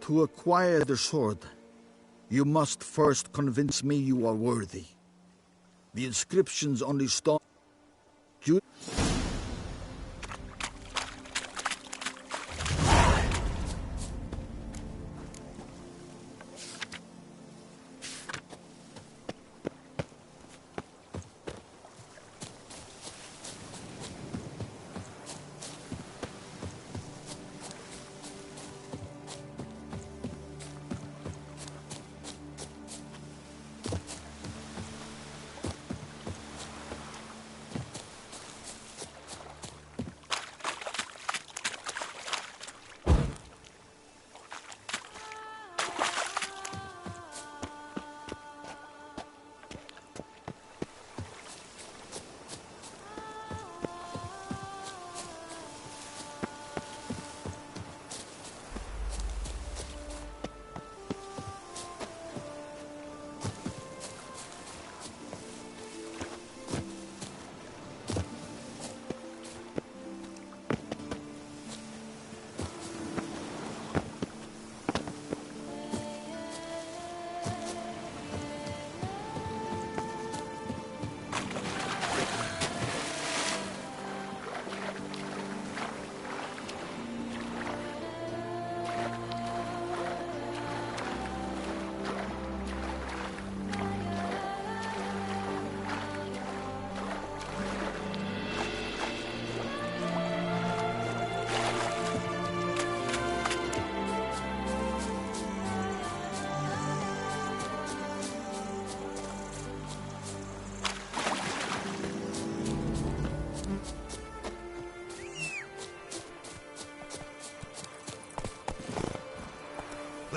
To acquire the sword, you must first convince me you are worthy. The inscriptions on the stone...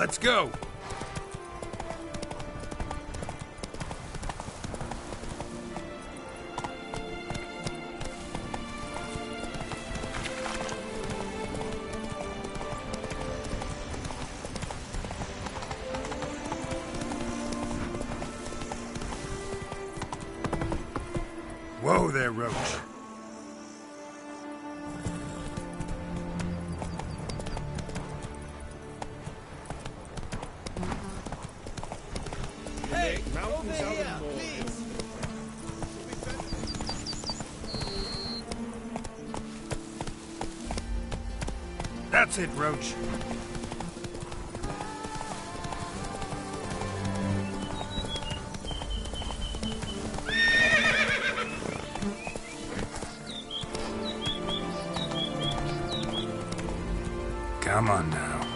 Let's go! Whoa there, Roach. Hey, over here, please. That's it, Roach. Come on now.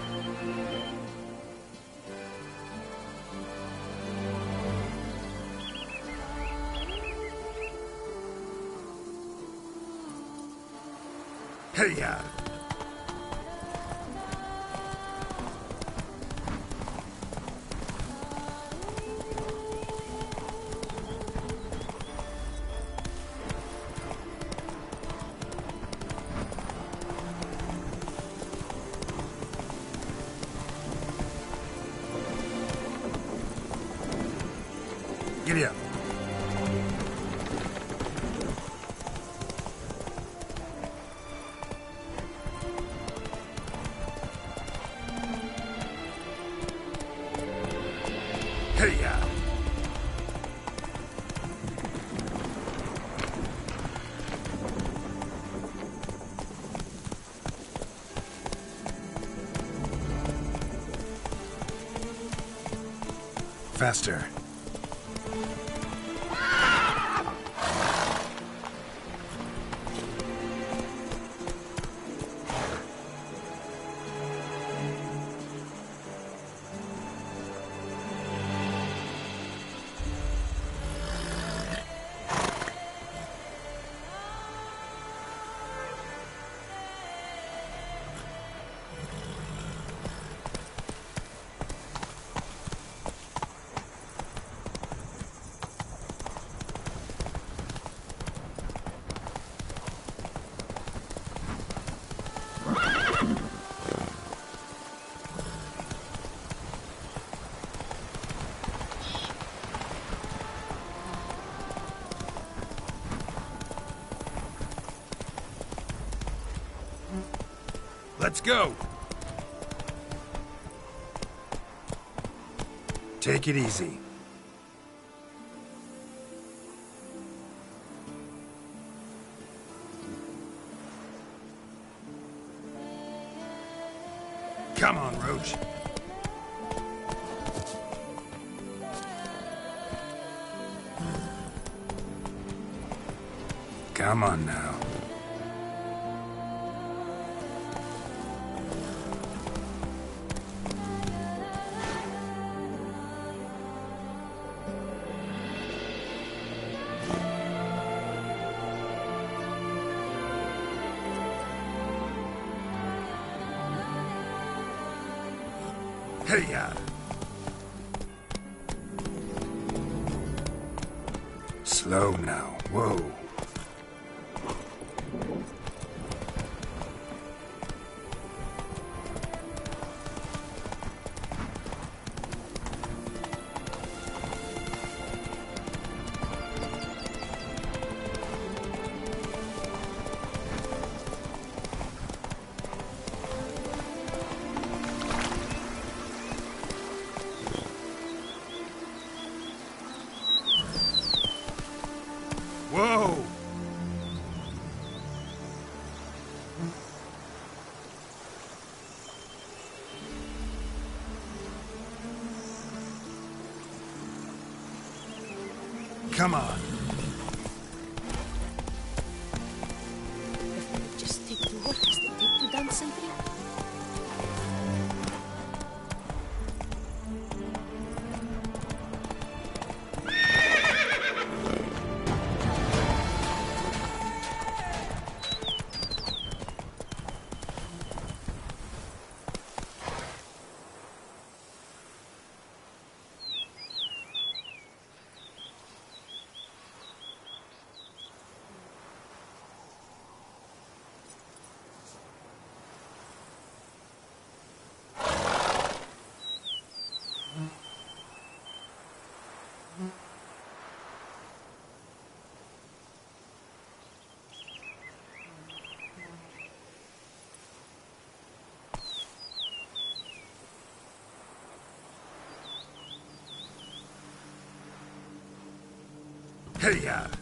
Hey-ya! Giddy up. Hey-ya! Faster. Let's go! Take it easy. Come on, Roach. Come on now. Hey-ya! Slow now. Whoa. Whoa! Come on. Just take to work as they take to dance and drink. Hey-ya!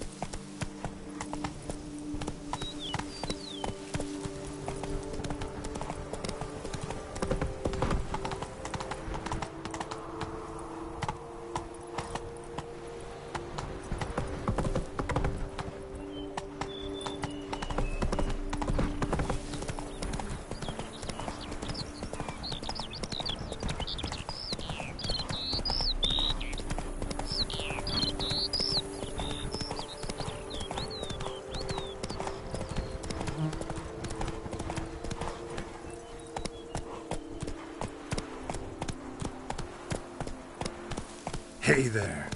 Hey there.